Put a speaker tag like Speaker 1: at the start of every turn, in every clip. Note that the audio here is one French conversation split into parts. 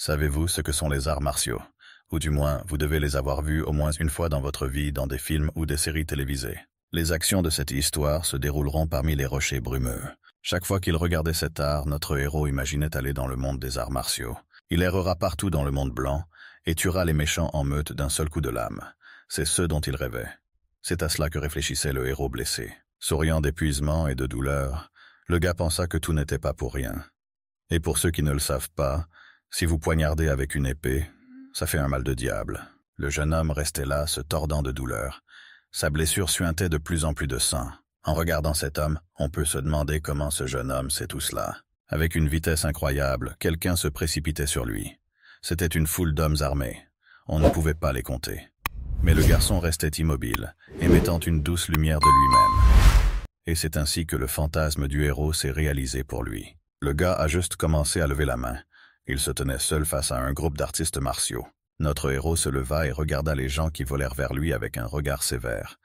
Speaker 1: Savez-vous ce que sont les arts martiaux? Ou du moins, vous devez les avoir vus au moins une fois dans votre vie dans des films ou des séries télévisées. Les actions de cette histoire se dérouleront parmi les rochers brumeux. Chaque fois qu'il regardait cet art, notre héros imaginait aller dans le monde des arts martiaux. Il errera partout dans le monde blanc et tuera les méchants en meute d'un seul coup de lame. C'est ce dont il rêvait. C'est à cela que réfléchissait le héros blessé. Souriant d'épuisement et de douleur, le gars pensa que tout n'était pas pour rien. Et pour ceux qui ne le savent pas, si vous poignardez avec une épée, ça fait un mal de diable. Le jeune homme restait là, se tordant de douleur. Sa blessure suintait de plus en plus de sang. En regardant cet homme, on peut se demander comment ce jeune homme sait tout cela. Avec une vitesse incroyable, quelqu'un se précipitait sur lui. C'était une foule d'hommes armés. On ne pouvait pas les compter. Mais le garçon restait immobile, émettant une douce lumière de lui-même. Et c'est ainsi que le fantasme du héros s'est réalisé pour lui. Le gars a juste commencé à lever la main. Il se tenait seul face à un groupe d'artistes martiaux. Notre héros se leva et regarda les gens qui volèrent vers lui avec un regard sévère.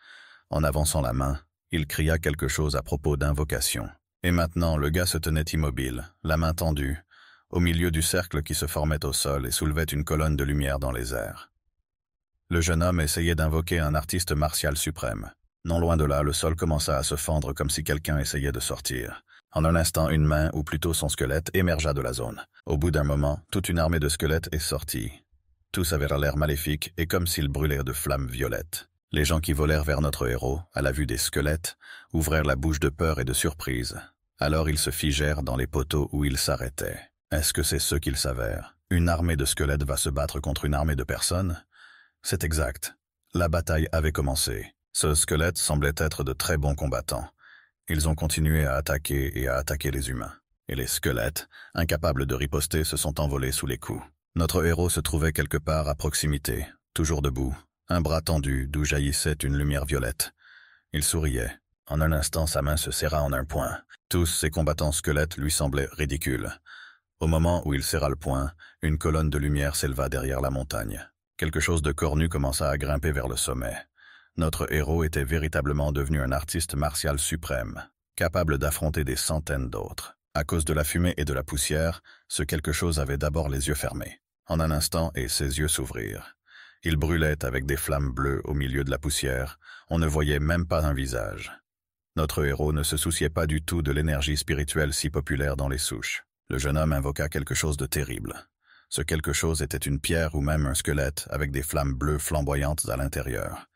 Speaker 1: En avançant la main, il cria quelque chose à propos d'invocation. Et maintenant, le gars se tenait immobile, la main tendue, au milieu du cercle qui se formait au sol et soulevait une colonne de lumière dans les airs. Le jeune homme essayait d'invoquer un artiste martial suprême. Non loin de là, le sol commença à se fendre comme si quelqu'un essayait de sortir. En un instant, une main, ou plutôt son squelette, émergea de la zone. Au bout d'un moment, toute une armée de squelettes est sortie. Tous avaient l'air maléfique et comme s'ils brûlaient de flammes violettes. Les gens qui volèrent vers notre héros, à la vue des squelettes, ouvrirent la bouche de peur et de surprise. Alors ils se figèrent dans les poteaux où ils s'arrêtaient. Est-ce que c'est ce qu'ils s'avèrent? Une armée de squelettes va se battre contre une armée de personnes? C'est exact. La bataille avait commencé. Ce squelette semblait être de très bons combattants. Ils ont continué à attaquer les humains. Et les squelettes, incapables de riposter, se sont envolés sous les coups. Notre héros se trouvait quelque part à proximité, toujours debout, un bras tendu d'où jaillissait une lumière violette. Il souriait. En un instant, sa main se serra en un poing. Tous ces combattants squelettes lui semblaient ridicules. Au moment où il serra le poing, une colonne de lumière s'éleva derrière la montagne. Quelque chose de cornu commença à grimper vers le sommet. Notre héros était véritablement devenu un artiste martial suprême, capable d'affronter des centaines d'autres. À cause de la fumée et de la poussière, ce quelque chose avait d'abord les yeux fermés. En un instant, et ses yeux s'ouvrirent. Il brûlait avec des flammes bleues au milieu de la poussière. On ne voyait même pas un visage. Notre héros ne se souciait pas du tout de l'énergie spirituelle si populaire dans les souches. Le jeune homme invoqua quelque chose de terrible. Ce quelque chose était une pierre ou même un squelette avec des flammes bleues flamboyantes à l'intérieur.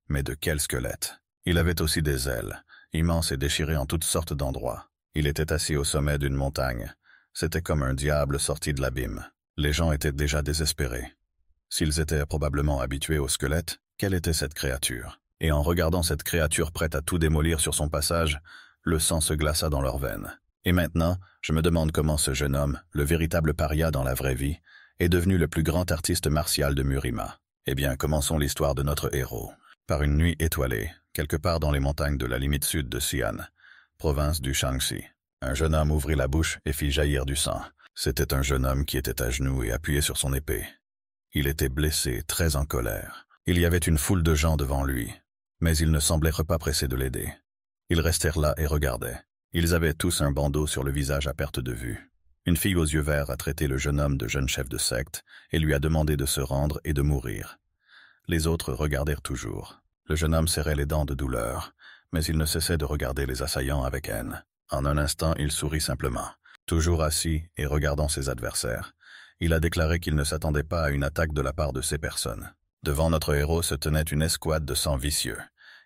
Speaker 1: Mais de quel squelette? Il avait aussi des ailes, immenses et déchirées en toutes sortes d'endroits. Il était assis au sommet d'une montagne. C'était comme un diable sorti de l'abîme. Les gens étaient déjà désespérés. S'ils étaient probablement habitués au squelette, quelle était cette créature? Et en regardant cette créature prête à tout démolir sur son passage, le sang se glaça dans leurs veines. Et maintenant, je me demande comment ce jeune homme, le véritable paria dans la vraie vie, est devenu le plus grand artiste martial de Murima. Eh bien, commençons l'histoire de notre héros. Par une nuit étoilée, quelque part dans les montagnes de la limite sud de Xi'an, province du Shaanxi, un jeune homme ouvrit la bouche et fit jaillir du sang. C'était un jeune homme qui était à genoux et appuyé sur son épée. Il était blessé, très en colère. Il y avait une foule de gens devant lui, mais ils ne semblaient pas pressés de l'aider. Ils restèrent là et regardaient. Ils avaient tous un bandeau sur le visage à perte de vue. Une fille aux yeux verts a traité le jeune homme de jeune chef de secte et lui a demandé de se rendre et de mourir. Les autres regardèrent toujours. Le jeune homme serrait les dents de douleur, mais il ne cessait de regarder les assaillants avec haine. En un instant, il sourit simplement. Toujours assis et regardant ses adversaires, il a déclaré qu'il ne s'attendait pas à une attaque de la part de ces personnes. Devant notre héros se tenait une escouade de sang vicieux.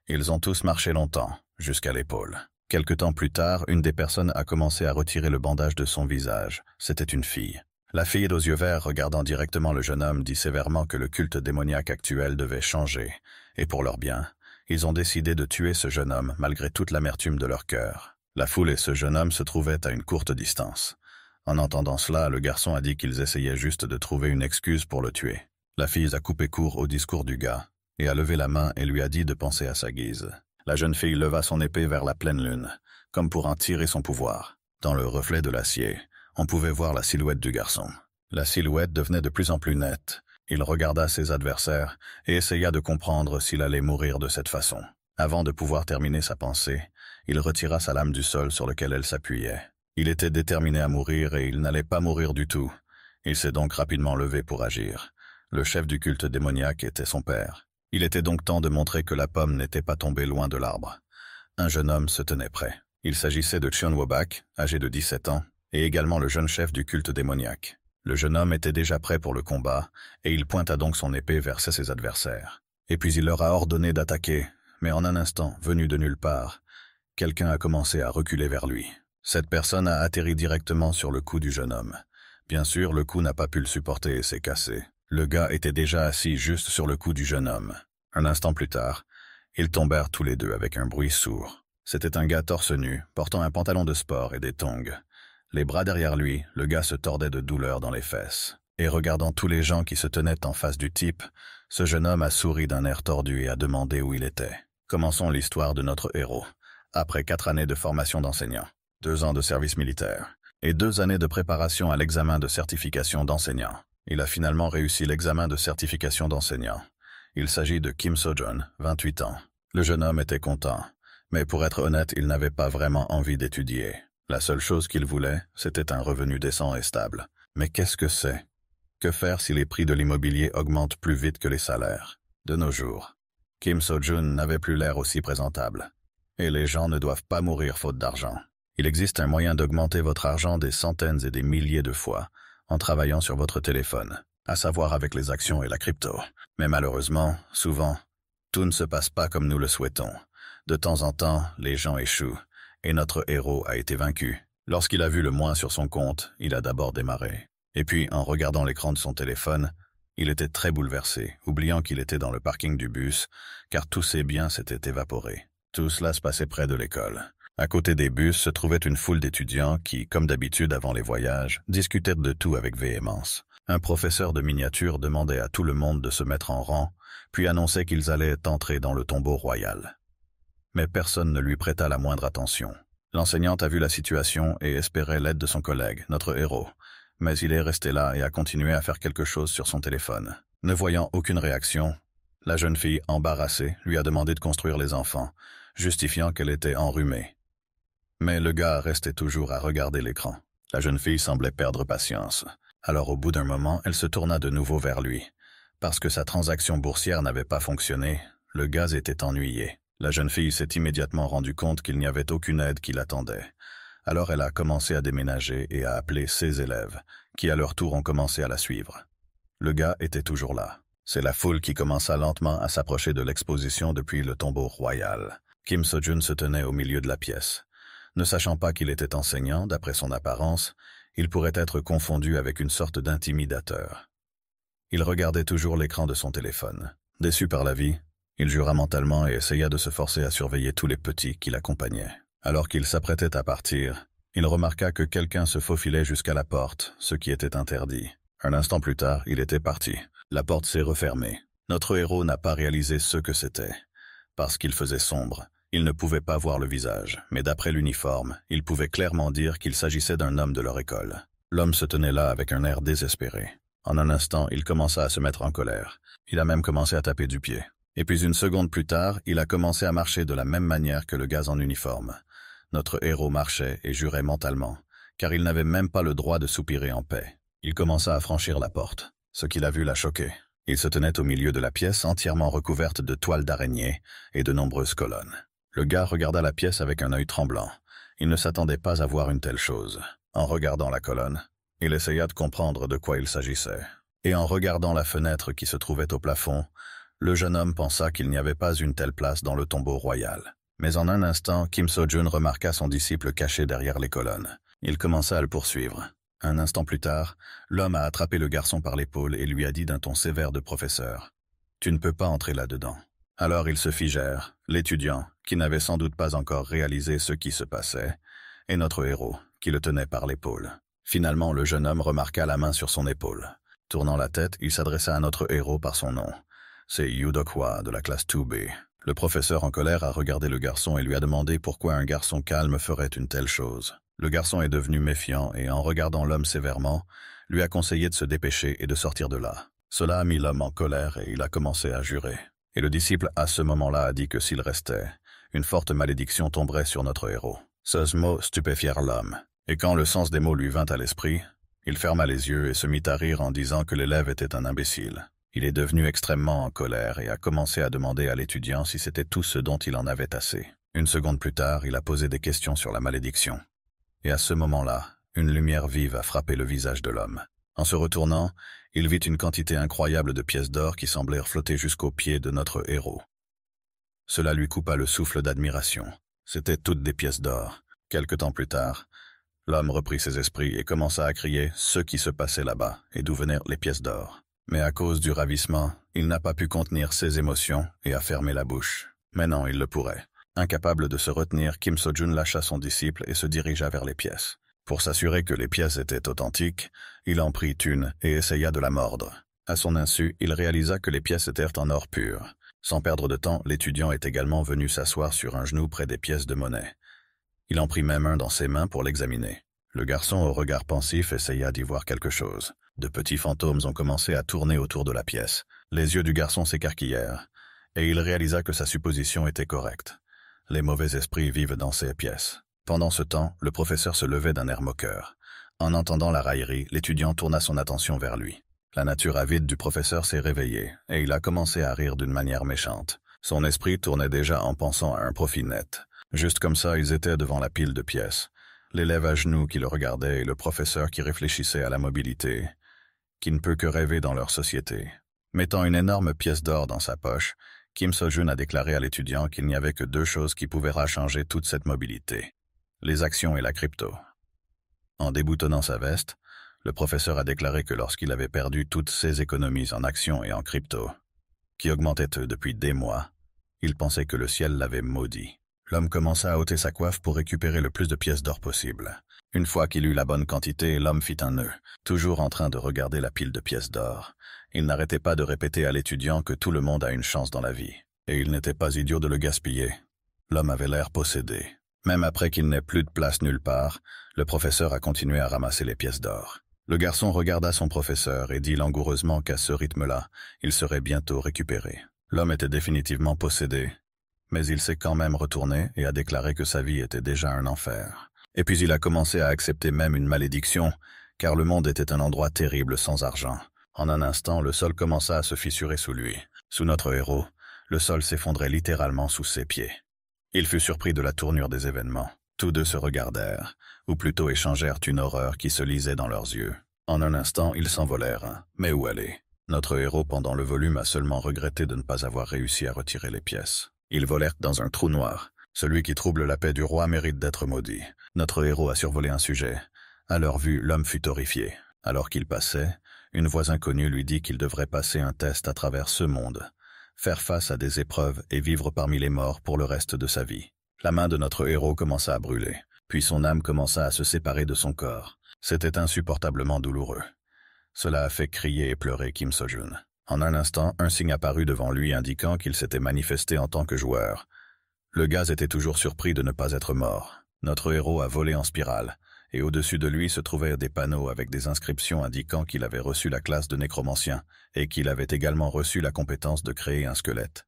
Speaker 1: Ils ont tous marché longtemps, jusqu'à l'épaule. Quelque temps plus tard, une des personnes a commencé à retirer le bandage de son visage. C'était une fille. La fille aux yeux verts, regardant directement le jeune homme, dit sévèrement que le culte démoniaque actuel devait changer, et pour leur bien, ils ont décidé de tuer ce jeune homme malgré toute l'amertume de leur cœur. La foule et ce jeune homme se trouvaient à une courte distance. En entendant cela, le garçon a dit qu'ils essayaient juste de trouver une excuse pour le tuer. La fille a coupé court au discours du gars, et a levé la main et lui a dit de penser à sa guise. La jeune fille leva son épée vers la pleine lune, comme pour en tirer son pouvoir. Dans le reflet de l'acier, on pouvait voir la silhouette du garçon. La silhouette devenait de plus en plus nette. Il regarda ses adversaires et essaya de comprendre s'il allait mourir de cette façon. Avant de pouvoir terminer sa pensée, il retira sa lame du sol sur lequel elle s'appuyait. Il était déterminé à mourir et il n'allait pas mourir du tout. Il s'est donc rapidement levé pour agir. Le chef du culte démoniaque était son père. Il était donc temps de montrer que la pomme n'était pas tombée loin de l'arbre. Un jeune homme se tenait prêt. Il s'agissait de Cheon Woo-bak, âgé de 17 ans, et également le jeune chef du culte démoniaque. Le jeune homme était déjà prêt pour le combat, et il pointa donc son épée vers ses adversaires. Et puis il leur a ordonné d'attaquer, mais en un instant, venu de nulle part, quelqu'un a commencé à reculer vers lui. Cette personne a atterri directement sur le cou du jeune homme. Bien sûr, le cou n'a pas pu le supporter et s'est cassé. Le gars était déjà assis juste sur le cou du jeune homme. Un instant plus tard, ils tombèrent tous les deux avec un bruit sourd. C'était un gars torse nu, portant un pantalon de sport et des tongs. Les bras derrière lui, le gars se tordait de douleur dans les fesses. Et regardant tous les gens qui se tenaient en face du type, ce jeune homme a souri d'un air tordu et a demandé où il était. Commençons l'histoire de notre héros. Après 4 années de formation d'enseignant, 2 ans de service militaire et 2 années de préparation à l'examen de certification d'enseignant, il a finalement réussi l'examen de certification d'enseignant. Il s'agit de Kim So-jun, 28 ans. Le jeune homme était content, mais pour être honnête, il n'avait pas vraiment envie d'étudier. La seule chose qu'il voulait, c'était un revenu décent et stable. Mais qu'est-ce que c'est? Que faire si les prix de l'immobilier augmentent plus vite que les salaires? De nos jours, Kim So-jun n'avait plus l'air aussi présentable. Et les gens ne doivent pas mourir faute d'argent. Il existe un moyen d'augmenter votre argent des centaines et des milliers de fois en travaillant sur votre téléphone, à savoir avec les actions et la crypto. Mais malheureusement, souvent, tout ne se passe pas comme nous le souhaitons. De temps en temps, les gens échouent, et notre héros a été vaincu. Lorsqu'il a vu le moins sur son compte, il a d'abord démarré. Et puis, en regardant l'écran de son téléphone, il était très bouleversé, oubliant qu'il était dans le parking du bus, car tous ses biens s'étaient évaporés. Tout cela se passait près de l'école. À côté des bus se trouvait une foule d'étudiants qui, comme d'habitude avant les voyages, discutaient de tout avec véhémence. Un professeur de miniature demandait à tout le monde de se mettre en rang, puis annonçait qu'ils allaient entrer dans le tombeau royal. Mais personne ne lui prêta la moindre attention. L'enseignante a vu la situation et espérait l'aide de son collègue, notre héros. Mais il est resté là et a continué à faire quelque chose sur son téléphone. Ne voyant aucune réaction, la jeune fille, embarrassée, lui a demandé de construire les enfants, justifiant qu'elle était enrhumée. Mais le gars restait toujours à regarder l'écran. La jeune fille semblait perdre patience. Alors au bout d'un moment, elle se tourna de nouveau vers lui. Parce que sa transaction boursière n'avait pas fonctionné, le gars était ennuyé. La jeune fille s'est immédiatement rendue compte qu'il n'y avait aucune aide qui l'attendait. Alors elle a commencé à déménager et à appeler ses élèves, qui à leur tour ont commencé à la suivre. Le gars était toujours là. C'est la foule qui commença lentement à s'approcher de l'exposition depuis le tombeau royal. Kim So-jun se tenait au milieu de la pièce. Ne sachant pas qu'il était enseignant, d'après son apparence, il pourrait être confondu avec une sorte d'intimidateur. Il regardait toujours l'écran de son téléphone. Déçu par la vie, il jura mentalement et essaya de se forcer à surveiller tous les petits qui l'accompagnaient. Alors qu'il s'apprêtait à partir, il remarqua que quelqu'un se faufilait jusqu'à la porte, ce qui était interdit. Un instant plus tard, il était parti. La porte s'est refermée. Notre héros n'a pas réalisé ce que c'était. Parce qu'il faisait sombre, il ne pouvait pas voir le visage, mais d'après l'uniforme, il pouvait clairement dire qu'il s'agissait d'un homme de leur école. L'homme se tenait là avec un air désespéré. En un instant, il commença à se mettre en colère. Il a même commencé à taper du pied. Et puis une seconde plus tard, il a commencé à marcher de la même manière que le gars en uniforme. Notre héros marchait et jurait mentalement, car il n'avait même pas le droit de soupirer en paix. Il commença à franchir la porte. Ce qu'il a vu l'a choqué. Il se tenait au milieu de la pièce entièrement recouverte de toiles d'araignée et de nombreuses colonnes. Le gars regarda la pièce avec un œil tremblant. Il ne s'attendait pas à voir une telle chose. En regardant la colonne, il essaya de comprendre de quoi il s'agissait. Et en regardant la fenêtre qui se trouvait au plafond, le jeune homme pensa qu'il n'y avait pas une telle place dans le tombeau royal. Mais en un instant, Kim So-jun remarqua son disciple caché derrière les colonnes. Il commença à le poursuivre. Un instant plus tard, l'homme a attrapé le garçon par l'épaule et lui a dit d'un ton sévère de professeur « Tu ne peux pas entrer là-dedans ». Alors ils se figèrent, l'étudiant, qui n'avait sans doute pas encore réalisé ce qui se passait, et notre héros, qui le tenait par l'épaule. Finalement, le jeune homme remarqua la main sur son épaule. Tournant la tête, il s'adressa à notre héros par son nom. C'est Yoo Dok-hwa de la classe 2B. Le professeur en colère a regardé le garçon et lui a demandé pourquoi un garçon calme ferait une telle chose. Le garçon est devenu méfiant et, en regardant l'homme sévèrement, lui a conseillé de se dépêcher et de sortir de là. Cela a mis l'homme en colère et il a commencé à jurer. Et le disciple à ce moment-là a dit que s'il restait, une forte malédiction tomberait sur notre héros. Ces mots stupéfièrent l'homme, et quand le sens des mots lui vint à l'esprit, Il ferma les yeux et se mit à rire en disant que l'élève était un imbécile. Il est devenu extrêmement en colère et a commencé à demander à l'étudiant si c'était tout ce dont il en avait assez. Une seconde plus tard, il a posé des questions sur la malédiction. Et à ce moment-là, une lumière vive a frappé le visage de l'homme. En se retournant, il vit une quantité incroyable de pièces d'or qui semblèrent flotter jusqu'aux pieds de notre héros. Cela lui coupa le souffle d'admiration. C'étaient toutes des pièces d'or. Quelque temps plus tard, l'homme reprit ses esprits et commença à crier ce qui se passait là-bas et d'où venaient les pièces d'or. Mais à cause du ravissement, il n'a pas pu contenir ses émotions et a fermé la bouche. Mais non, il le pourrait. Incapable de se retenir, Kim So-jun lâcha son disciple et se dirigea vers les pièces. Pour s'assurer que les pièces étaient authentiques, il en prit une et essaya de la mordre. À son insu, il réalisa que les pièces étaient en or pur. Sans perdre de temps, l'étudiant est également venu s'asseoir sur un genou près des pièces de monnaie. Il en prit même un dans ses mains pour l'examiner. Le garçon au regard pensif essaya d'y voir quelque chose. De petits fantômes ont commencé à tourner autour de la pièce. Les yeux du garçon s'écarquillèrent, et il réalisa que sa supposition était correcte. Les mauvais esprits vivent dans ces pièces. Pendant ce temps, le professeur se levait d'un air moqueur. En entendant la raillerie, l'étudiant tourna son attention vers lui. La nature avide du professeur s'est réveillée, et il a commencé à rire d'une manière méchante. Son esprit tournait déjà en pensant à un profit net. Juste comme ça, ils étaient devant la pile de pièces. L'élève à genoux qui le regardait et le professeur qui réfléchissait à la mobilité, qui ne peut que rêver dans leur société. Mettant une énorme pièce d'or dans sa poche, Kim So-jun a déclaré à l'étudiant qu'il n'y avait que deux choses qui pouvaient changer toute cette mobilité: les actions et la crypto. En déboutonnant sa veste, le professeur a déclaré que lorsqu'il avait perdu toutes ses économies en actions et en crypto, qui augmentaient depuis des mois, il pensait que le ciel l'avait maudit. L'homme commença à ôter sa coiffe pour récupérer le plus de pièces d'or possible. Une fois qu'il eut la bonne quantité, l'homme fit un nœud, toujours en train de regarder la pile de pièces d'or. Il n'arrêtait pas de répéter à l'étudiant que tout le monde a une chance dans la vie, et il n'était pas idiot de le gaspiller. L'homme avait l'air possédé. Même après qu'il n'ait plus de place nulle part, le professeur a continué à ramasser les pièces d'or. Le garçon regarda son professeur et dit langoureusement qu'à ce rythme-là, il serait bientôt récupéré. L'homme était définitivement possédé, mais il s'est quand même retourné et a déclaré que sa vie était déjà un enfer. Et puis il a commencé à accepter même une malédiction, car le monde était un endroit terrible sans argent. En un instant, le sol commença à se fissurer sous lui. Sous notre héros, le sol s'effondrait littéralement sous ses pieds. Il fut surpris de la tournure des événements. Tous deux se regardèrent, ou plutôt échangèrent une horreur qui se lisait dans leurs yeux. En un instant, ils s'envolèrent. Mais où aller? Notre héros, pendant le volume, a seulement regretté de ne pas avoir réussi à retirer les pièces. Ils volèrent dans un trou noir. Celui qui trouble la paix du roi mérite d'être maudit. Notre héros a survolé un sujet. À leur vue, l'homme fut horrifié. Alors qu'il passait, une voix inconnue lui dit qu'il devrait passer un test à travers ce monde, faire face à des épreuves et vivre parmi les morts pour le reste de sa vie. La main de notre héros commença à brûler, puis son âme commença à se séparer de son corps. C'était insupportablement douloureux. Cela a fait crier et pleurer Kim So-jun. En un instant, un signe apparut devant lui indiquant qu'il s'était manifesté en tant que joueur. Le gaz était toujours surpris de ne pas être mort. Notre héros a volé en spirale, et au-dessus de lui se trouvaient des panneaux avec des inscriptions indiquant qu'il avait reçu la classe de nécromancien et qu'il avait également reçu la compétence de créer un squelette.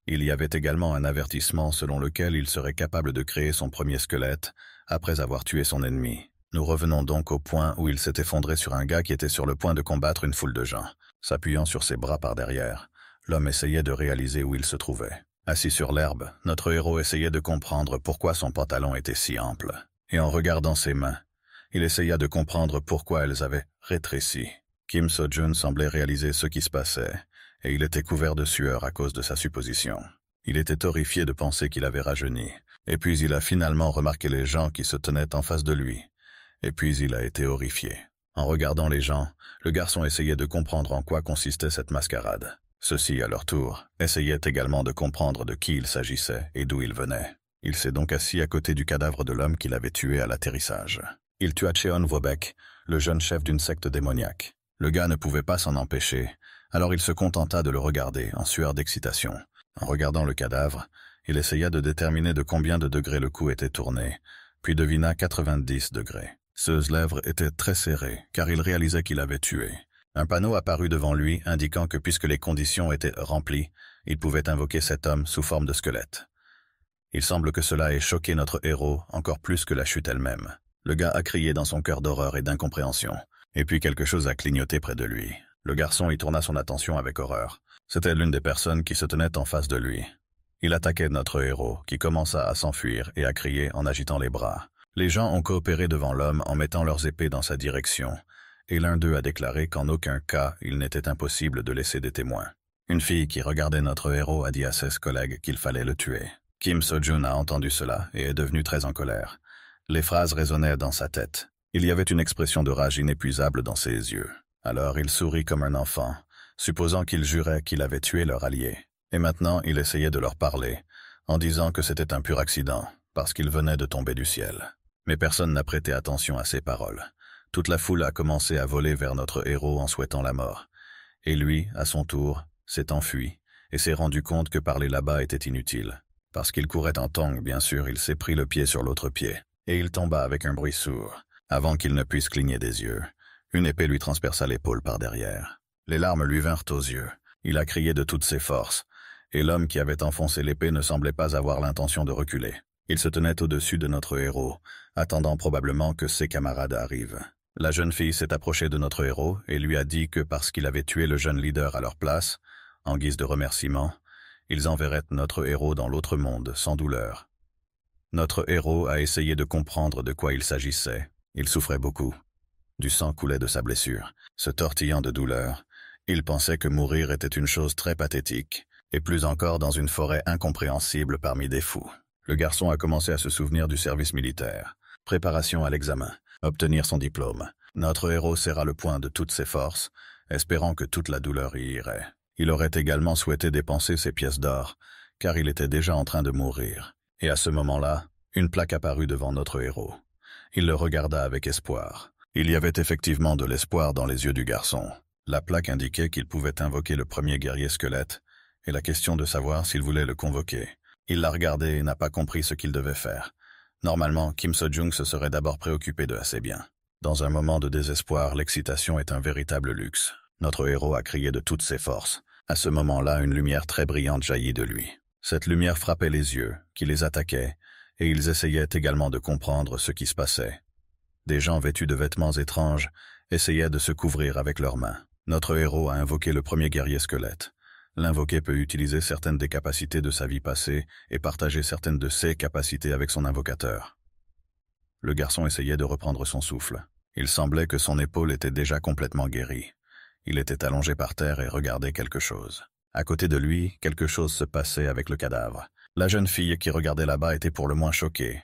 Speaker 1: Il y avait également un avertissement selon lequel il serait capable de créer son premier squelette après avoir tué son ennemi. Nous revenons donc au point où il s'est effondré sur un gars qui était sur le point de combattre une foule de gens. S'appuyant sur ses bras par derrière, l'homme essayait de réaliser où il se trouvait. Assis sur l'herbe, notre héros essayait de comprendre pourquoi son pantalon était si ample. Et en regardant ses mains, il essaya de comprendre pourquoi elles avaient rétréci. Kim So-jun semblait réaliser ce qui se passait, et il était couvert de sueur à cause de sa supposition. Il était horrifié de penser qu'il avait rajeuni, et puis il a finalement remarqué les gens qui se tenaient en face de lui, et puis il a été horrifié. En regardant les gens, le garçon essayait de comprendre en quoi consistait cette mascarade. Ceux-ci, à leur tour, essayaient également de comprendre de qui il s'agissait et d'où il venait. Il s'est donc assis à côté du cadavre de l'homme qu'il avait tué à l'atterrissage. Il tua Cheon Wobek, le jeune chef d'une secte démoniaque. Le gars ne pouvait pas s'en empêcher, alors il se contenta de le regarder, en sueur d'excitation. En regardant le cadavre, il essaya de déterminer de combien de degrés le coup était tourné, puis devina 90 degrés. Ses lèvres étaient très serrées, car il réalisait qu'il avait tué. Un panneau apparut devant lui, indiquant que puisque les conditions étaient remplies, il pouvait invoquer cet homme sous forme de squelette. Il semble que cela ait choqué notre héros encore plus que la chute elle-même. Le gars a crié dans son cœur d'horreur et d'incompréhension. Et puis quelque chose a clignoté près de lui. Le garçon y tourna son attention avec horreur. C'était l'une des personnes qui se tenaient en face de lui. Il attaquait notre héros, qui commença à s'enfuir et à crier en agitant les bras. Les gens ont coopéré devant l'homme en mettant leurs épées dans sa direction, et l'un d'eux a déclaré qu'en aucun cas il n'était impossible de laisser des témoins. Une fille qui regardait notre héros a dit à ses collègues qu'il fallait le tuer. Kim So-jun a entendu cela et est devenu très en colère. Les phrases résonnaient dans sa tête. Il y avait une expression de rage inépuisable dans ses yeux. Alors il sourit comme un enfant, supposant qu'il jurait qu'il avait tué leur allié. Et maintenant il essayait de leur parler, en disant que c'était un pur accident, parce qu'il venait de tomber du ciel. Mais personne n'a prêté attention à ses paroles. Toute la foule a commencé à voler vers notre héros en souhaitant la mort. Et lui, à son tour, s'est enfui, et s'est rendu compte que parler là-bas était inutile. Parce qu'il courait en tongs, bien sûr, il s'est pris le pied sur l'autre pied, et il tomba avec un bruit sourd. Avant qu'il ne puisse cligner des yeux, une épée lui transperça l'épaule par derrière. Les larmes lui vinrent aux yeux. Il a crié de toutes ses forces, et l'homme qui avait enfoncé l'épée ne semblait pas avoir l'intention de reculer. Il se tenait au-dessus de notre héros, attendant probablement que ses camarades arrivent. La jeune fille s'est approchée de notre héros et lui a dit que parce qu'il avait tué le jeune leader à leur place, en guise de remerciement, ils enverraient notre héros dans l'autre monde, sans douleur. Notre héros a essayé de comprendre de quoi il s'agissait. Il souffrait beaucoup. Du sang coulait de sa blessure. Se tortillant de douleur, il pensait que mourir était une chose très pathétique, et plus encore dans une forêt incompréhensible parmi des fous. Le garçon a commencé à se souvenir du service militaire. Préparation à l'examen. Obtenir son diplôme. Notre héros serra le poing de toutes ses forces, espérant que toute la douleur y irait. Il aurait également souhaité dépenser ses pièces d'or, car il était déjà en train de mourir. Et à ce moment-là, une plaque apparut devant notre héros. Il le regarda avec espoir. Il y avait effectivement de l'espoir dans les yeux du garçon. La plaque indiquait qu'il pouvait invoquer le premier guerrier squelette, et la question de savoir s'il voulait le convoquer. Il l'a regardé et n'a pas compris ce qu'il devait faire. Normalement, Kim So-jung se serait d'abord préoccupé de ses biens. Dans un moment de désespoir, l'excitation est un véritable luxe. Notre héros a crié de toutes ses forces. À ce moment-là, une lumière très brillante jaillit de lui. Cette lumière frappait les yeux, qui les attaquaient, et ils essayaient également de comprendre ce qui se passait. Des gens vêtus de vêtements étranges essayaient de se couvrir avec leurs mains. Notre héros a invoqué le premier guerrier squelette. L'invoqué peut utiliser certaines des capacités de sa vie passée et partager certaines de ses capacités avec son invocateur. Le garçon essayait de reprendre son souffle. Il semblait que son épaule était déjà complètement guérie. Il était allongé par terre et regardait quelque chose. À côté de lui, quelque chose se passait avec le cadavre. La jeune fille qui regardait là-bas était pour le moins choquée.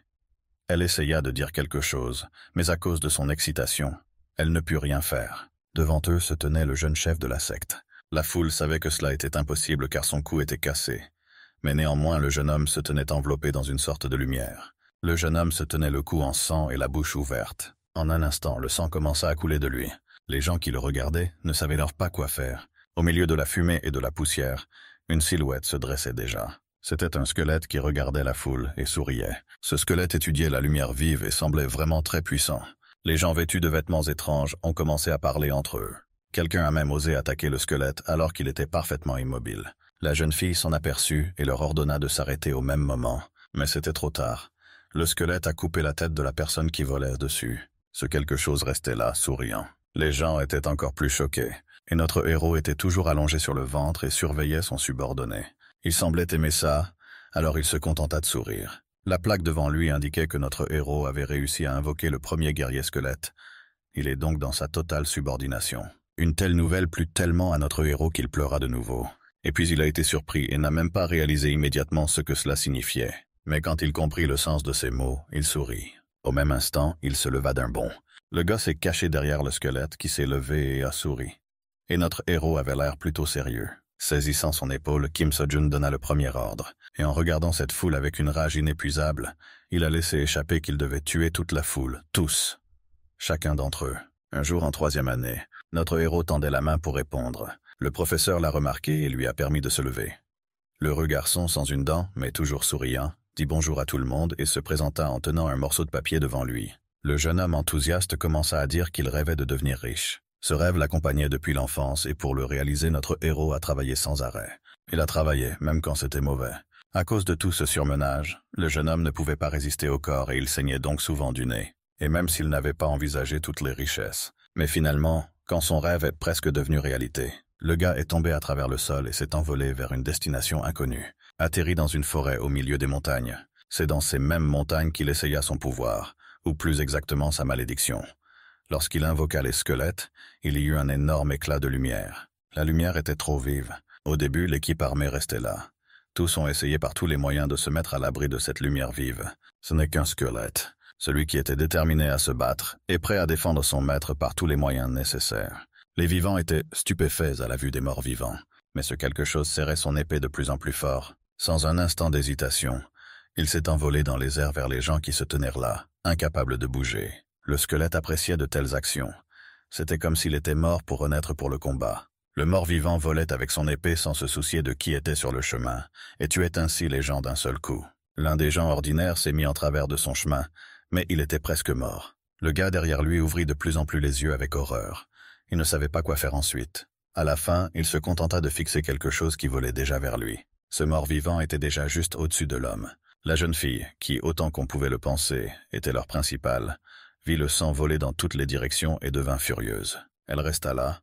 Speaker 1: Elle essaya de dire quelque chose, mais à cause de son excitation, elle ne put rien faire. Devant eux se tenait le jeune chef de la secte. La foule savait que cela était impossible car son cou était cassé. Mais néanmoins, le jeune homme se tenait enveloppé dans une sorte de lumière. Le jeune homme se tenait le cou en sang et la bouche ouverte. En un instant, le sang commença à couler de lui. Les gens qui le regardaient ne savaient alors pas quoi faire. Au milieu de la fumée et de la poussière, une silhouette se dressait déjà. C'était un squelette qui regardait la foule et souriait. Ce squelette étudiait la lumière vive et semblait vraiment très puissant. Les gens vêtus de vêtements étranges ont commencé à parler entre eux. Quelqu'un a même osé attaquer le squelette alors qu'il était parfaitement immobile. La jeune fille s'en aperçut et leur ordonna de s'arrêter au même moment. Mais c'était trop tard. Le squelette a coupé la tête de la personne qui volait dessus. Ce quelque chose restait là, souriant. Les gens étaient encore plus choqués, et notre héros était toujours allongé sur le ventre et surveillait son subordonné. Il semblait aimer ça, alors il se contenta de sourire. La plaque devant lui indiquait que notre héros avait réussi à invoquer le premier guerrier squelette. Il est donc dans sa totale subordination. Une telle nouvelle plut tellement à notre héros qu'il pleura de nouveau. Et puis il a été surpris et n'a même pas réalisé immédiatement ce que cela signifiait. Mais quand il comprit le sens de ces mots, il sourit. Au même instant, il se leva d'un bond. Le gars s'est caché derrière le squelette qui s'est levé et a souri. Et notre héros avait l'air plutôt sérieux. Saisissant son épaule, Kim So-jun donna le premier ordre. Et en regardant cette foule avec une rage inépuisable, il a laissé échapper qu'il devait tuer toute la foule, tous. Chacun d'entre eux. Un jour en 3e année, notre héros tendait la main pour répondre. Le professeur l'a remarqué et lui a permis de se lever. L'heureux garçon, sans une dent, mais toujours souriant, dit bonjour à tout le monde et se présenta en tenant un morceau de papier devant lui. Le jeune homme enthousiaste commença à dire qu'il rêvait de devenir riche. Ce rêve l'accompagnait depuis l'enfance et pour le réaliser, notre héros a travaillé sans arrêt. Il a travaillé, même quand c'était mauvais. À cause de tout ce surmenage, le jeune homme ne pouvait pas résister au corps et il saignait donc souvent du nez. et même s'il n'avait pas envisagé toutes les richesses. Mais finalement, quand son rêve est presque devenu réalité, le gars est tombé à travers le sol et s'est envolé vers une destination inconnue, atterri dans une forêt au milieu des montagnes. C'est dans ces mêmes montagnes qu'il essaya son pouvoir, ou plus exactement sa malédiction. Lorsqu'il invoqua les squelettes, il y eut un énorme éclat de lumière. La lumière était trop vive. Au début, l'équipe armée restait là. Tous ont essayé par tous les moyens de se mettre à l'abri de cette lumière vive. Ce n'est qu'un squelette, celui qui était déterminé à se battre et prêt à défendre son maître par tous les moyens nécessaires. Les vivants étaient stupéfaits à la vue des morts vivants, mais ce quelque chose serrait son épée de plus en plus fort. Sans un instant d'hésitation, il s'est envolé dans les airs vers les gens qui se tenaient là, incapables de bouger. Le squelette appréciait de telles actions. C'était comme s'il était mort pour renaître pour le combat. Le mort-vivant volait avec son épée sans se soucier de qui était sur le chemin, et tuait ainsi les gens d'un seul coup. L'un des gens ordinaires s'est mis en travers de son chemin, mais il était presque mort. Le gars derrière lui ouvrit de plus en plus les yeux avec horreur. Il ne savait pas quoi faire ensuite. À la fin, il se contenta de fixer quelque chose qui volait déjà vers lui. Ce mort-vivant était déjà juste au-dessus de l'homme. La jeune fille, qui, autant qu'on pouvait le penser, était leur principale, vit le sang voler dans toutes les directions et devint furieuse. Elle resta là,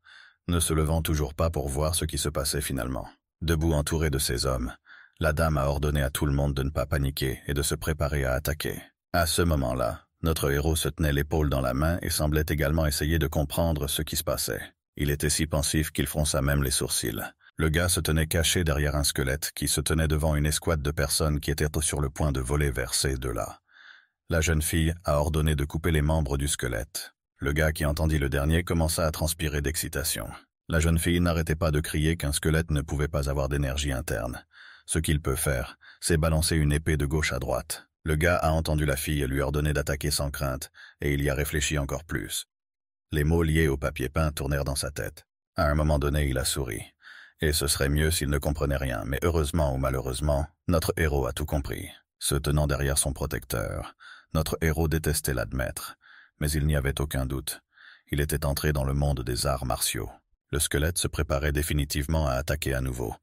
Speaker 1: ne se levant toujours pas pour voir ce qui se passait finalement. Debout entourée de ses hommes, la dame a ordonné à tout le monde de ne pas paniquer et de se préparer à attaquer. À ce moment-là, notre héros se tenait l'épaule dans la main et semblait également essayer de comprendre ce qui se passait. Il était si pensif qu'il fronça même les sourcils. Le gars se tenait caché derrière un squelette qui se tenait devant une escouade de personnes qui étaient sur le point de voler vers ces deux-là. La jeune fille a ordonné de couper les membres du squelette. Le gars qui entendit le dernier commença à transpirer d'excitation. La jeune fille n'arrêtait pas de crier qu'un squelette ne pouvait pas avoir d'énergie interne. Ce qu'il peut faire, c'est balancer une épée de gauche à droite. Le gars a entendu la fille et lui ordonné d'attaquer sans crainte, et il y a réfléchi encore plus. Les mots liés au papier peint tournèrent dans sa tête. À un moment donné, il a souri. Et ce serait mieux s'il ne comprenait rien, mais heureusement ou malheureusement, notre héros a tout compris. Se tenant derrière son protecteur, notre héros détestait l'admettre, mais il n'y avait aucun doute. Il était entré dans le monde des arts martiaux. Le squelette se préparait définitivement à attaquer à nouveau,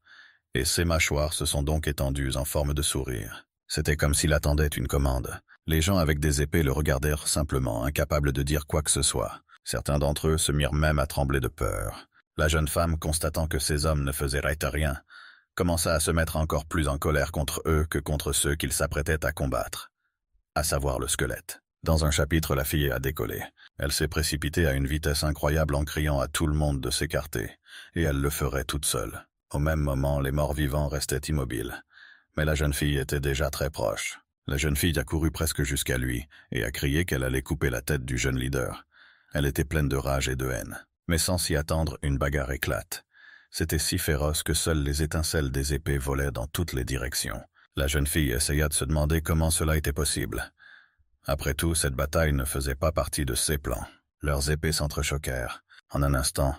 Speaker 1: et ses mâchoires se sont donc étendues en forme de sourire. C'était comme s'il attendait une commande. Les gens avec des épées le regardèrent simplement, incapables de dire quoi que ce soit. Certains d'entre eux se mirent même à trembler de peur. La jeune femme, constatant que ces hommes ne faisaient rien, commença à se mettre encore plus en colère contre eux que contre ceux qu'ils s'apprêtaient à combattre, à savoir le squelette. Dans un chapitre, la fille a décollé. Elle s'est précipitée à une vitesse incroyable en criant à tout le monde de s'écarter, et elle le ferait toute seule. Au même moment, les morts vivants restaient immobiles. Mais la jeune fille était déjà très proche. La jeune fille a couru presque jusqu'à lui et a crié qu'elle allait couper la tête du jeune leader. Elle était pleine de rage et de haine. Mais sans s'y attendre, une bagarre éclate. C'était si féroce que seules les étincelles des épées volaient dans toutes les directions. La jeune fille essaya de se demander comment cela était possible. Après tout, cette bataille ne faisait pas partie de ses plans. Leurs épées s'entrechoquèrent. En un instant,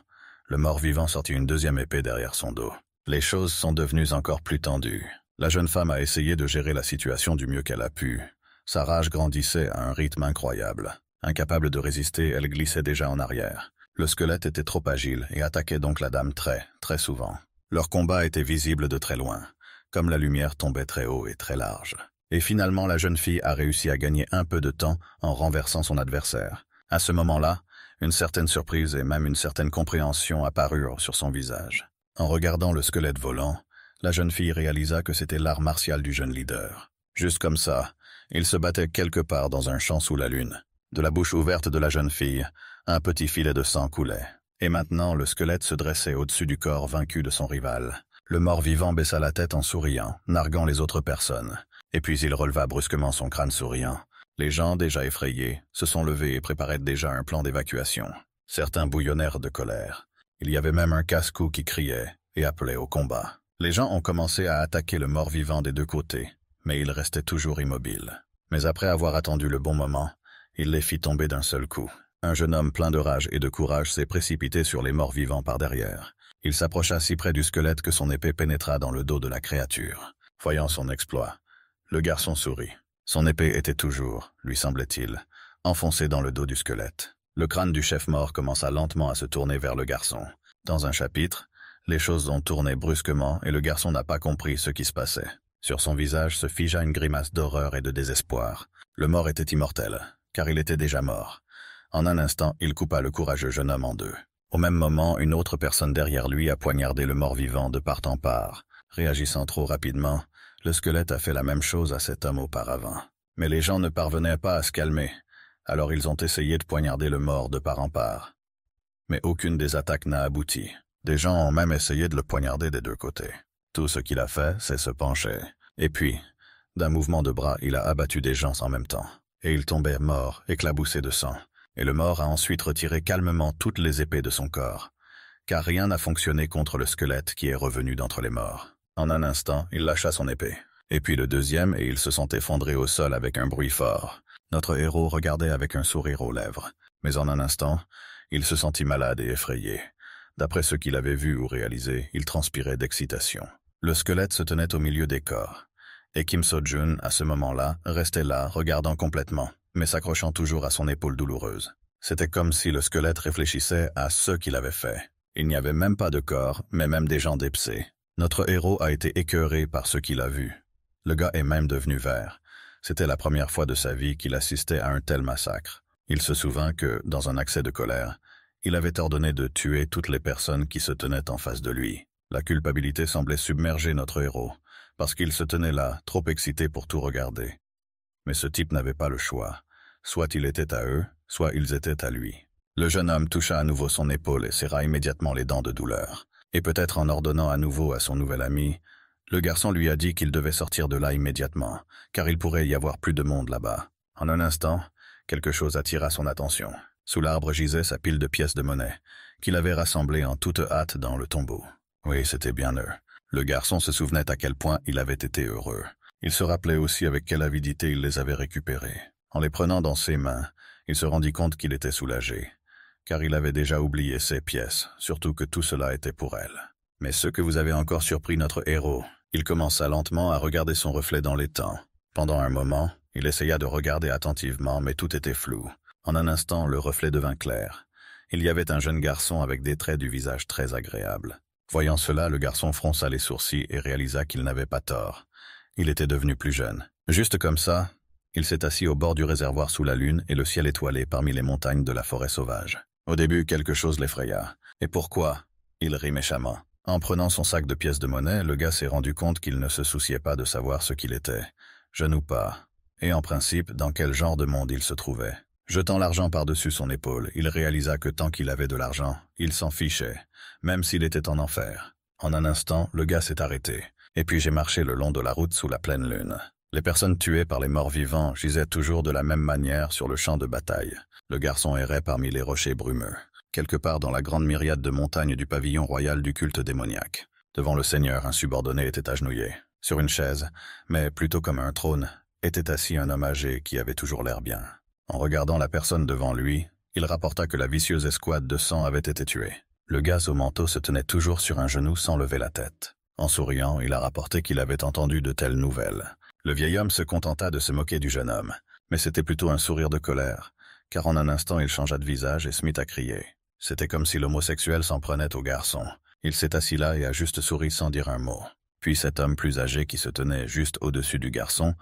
Speaker 1: le mort-vivant sortit une deuxième épée derrière son dos. Les choses sont devenues encore plus tendues. La jeune femme a essayé de gérer la situation du mieux qu'elle a pu. Sa rage grandissait à un rythme incroyable. Incapable de résister, elle glissait déjà en arrière. Le squelette était trop agile et attaquait donc la dame très souvent. Leur combat était visible de très loin, comme la lumière tombait très haut et très large. Et finalement, la jeune fille a réussi à gagner un peu de temps en renversant son adversaire. À ce moment-là, une certaine surprise et même une certaine compréhension apparurent sur son visage. En regardant le squelette volant, la jeune fille réalisa que c'était l'art martial du jeune leader. Juste comme ça, il se battait quelque part dans un champ sous la lune. De la bouche ouverte de la jeune fille, un petit filet de sang coulait. Et maintenant, le squelette se dressait au-dessus du corps vaincu de son rival. Le mort-vivant baissa la tête en souriant, narguant les autres personnes. Et puis il releva brusquement son crâne souriant. Les gens, déjà effrayés, se sont levés et préparaient déjà un plan d'évacuation. Certains bouillonnèrent de colère. Il y avait même un casse-cou qui criait et appelait au combat. Les gens ont commencé à attaquer le mort-vivant des deux côtés, mais il restait toujours immobile. Mais après avoir attendu le bon moment, il les fit tomber d'un seul coup. Un jeune homme plein de rage et de courage s'est précipité sur les morts vivants par derrière. Il s'approcha si près du squelette que son épée pénétra dans le dos de la créature. Voyant son exploit, le garçon sourit. Son épée était toujours, lui semblait-il, enfoncée dans le dos du squelette. Le crâne du chef mort commença lentement à se tourner vers le garçon. Dans un chapitre, les choses ont tourné brusquement et le garçon n'a pas compris ce qui se passait. Sur son visage se figea une grimace d'horreur et de désespoir. Le mort était immortel. car il était déjà mort. En un instant, il coupa le courageux jeune homme en deux. Au même moment, une autre personne derrière lui a poignardé le mort-vivant de part en part. Réagissant trop rapidement, le squelette a fait la même chose à cet homme auparavant. Mais les gens ne parvenaient pas à se calmer, alors ils ont essayé de poignarder le mort de part en part. Mais aucune des attaques n'a abouti. Des gens ont même essayé de le poignarder des deux côtés. Tout ce qu'il a fait, c'est se pencher. Et puis, d'un mouvement de bras, il a abattu des gens en même temps. Et il tombait mort, éclaboussé de sang. Et le mort a ensuite retiré calmement toutes les épées de son corps. Car rien n'a fonctionné contre le squelette qui est revenu d'entre les morts. En un instant, il lâcha son épée. Et puis le deuxième, et ils se sont effondrés au sol avec un bruit fort. Notre héros regardait avec un sourire aux lèvres. Mais en un instant, il se sentit malade et effrayé. D'après ce qu'il avait vu ou réalisé, il transpirait d'excitation. Le squelette se tenait au milieu des corps. Et Kim So-jun, à ce moment-là, restait là, regardant complètement, mais s'accrochant toujours à son épaule douloureuse. C'était comme si le squelette réfléchissait à ce qu'il avait fait. Il n'y avait même pas de corps, mais même des gens dépecés. Notre héros a été écœuré par ce qu'il a vu. Le gars est même devenu vert. C'était la première fois de sa vie qu'il assistait à un tel massacre. Il se souvint que, dans un accès de colère, il avait ordonné de tuer toutes les personnes qui se tenaient en face de lui. La culpabilité semblait submerger notre héros, parce qu'il se tenait là, trop excité pour tout regarder. Mais ce type n'avait pas le choix. Soit il était à eux, soit ils étaient à lui. Le jeune homme toucha à nouveau son épaule et serra immédiatement les dents de douleur. Et peut-être en ordonnant à nouveau à son nouvel ami, le garçon lui a dit qu'il devait sortir de là immédiatement, car il pourrait y avoir plus de monde là-bas. En un instant, quelque chose attira son attention. Sous l'arbre gisait sa pile de pièces de monnaie, qu'il avait rassemblées en toute hâte dans le tombeau. Oui, c'était bien eux. Le garçon se souvenait à quel point il avait été heureux. Il se rappelait aussi avec quelle avidité il les avait récupérés. En les prenant dans ses mains, il se rendit compte qu'il était soulagé, car il avait déjà oublié ses pièces, surtout que tout cela était pour elle. Mais ce que vous avez encore surpris notre héros, il commença lentement à regarder son reflet dans l'étang. Pendant un moment, il essaya de regarder attentivement, mais tout était flou. En un instant, le reflet devint clair. Il y avait un jeune garçon avec des traits du visage très agréables. Voyant cela, le garçon fronça les sourcils et réalisa qu'il n'avait pas tort. Il était devenu plus jeune. Juste comme ça, il s'est assis au bord du réservoir sous la lune et le ciel étoilé parmi les montagnes de la forêt sauvage. Au début, quelque chose l'effraya. Et pourquoi? Il rit méchamment. En prenant son sac de pièces de monnaie, le gars s'est rendu compte qu'il ne se souciait pas de savoir ce qu'il était, jeune ou pas, et en principe, dans quel genre de monde il se trouvait. Jetant l'argent par-dessus son épaule, il réalisa que tant qu'il avait de l'argent, il s'en fichait, même s'il était en enfer. En un instant, le gars s'est arrêté, et puis j'ai marché le long de la route sous la pleine lune. Les personnes tuées par les morts vivants gisaient toujours de la même manière sur le champ de bataille. Le garçon errait parmi les rochers brumeux, quelque part dans la grande myriade de montagnes du pavillon royal du culte démoniaque. Devant le seigneur, un subordonné était agenouillé. Sur une chaise, mais plutôt comme un trône, était assis un homme âgé qui avait toujours l'air bien. En regardant la personne devant lui, il rapporta que la vicieuse escouade de sang avait été tuée. Le gars au manteau se tenait toujours sur un genou sans lever la tête. En souriant, il a rapporté qu'il avait entendu de telles nouvelles. Le vieil homme se contenta de se moquer du jeune homme, mais c'était plutôt un sourire de colère, car en un instant il changea de visage et se mit à crier. C'était comme si l'homosexuel s'en prenait au garçon. Il s'est assis là et a juste souri sans dire un mot. Puis cet homme plus âgé qui se tenait juste au-dessus du garçon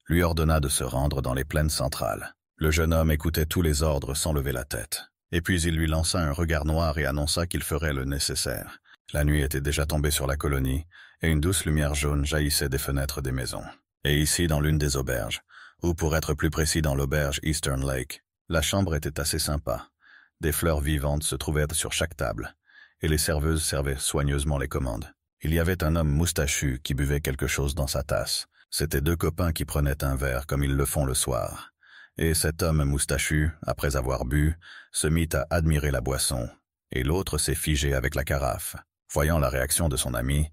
Speaker 1: lui ordonna de se rendre dans les plaines centrales. Le jeune homme écoutait tous les ordres sans lever la tête. Et puis il lui lança un regard noir et annonça qu'il ferait le nécessaire. La nuit était déjà tombée sur la colonie, et une douce lumière jaune jaillissait des fenêtres des maisons. Et ici, dans l'une des auberges, ou pour être plus précis dans l'auberge Eastern Lake, la chambre était assez sympa. Des fleurs vivantes se trouvaient sur chaque table, et les serveuses servaient soigneusement les commandes. Il y avait un homme moustachu qui buvait quelque chose dans sa tasse. C'étaient deux copains qui prenaient un verre comme ils le font le soir. Et cet homme moustachu, après avoir bu, se mit à admirer la boisson, et l'autre s'est figé avec la carafe. Voyant la réaction de son ami,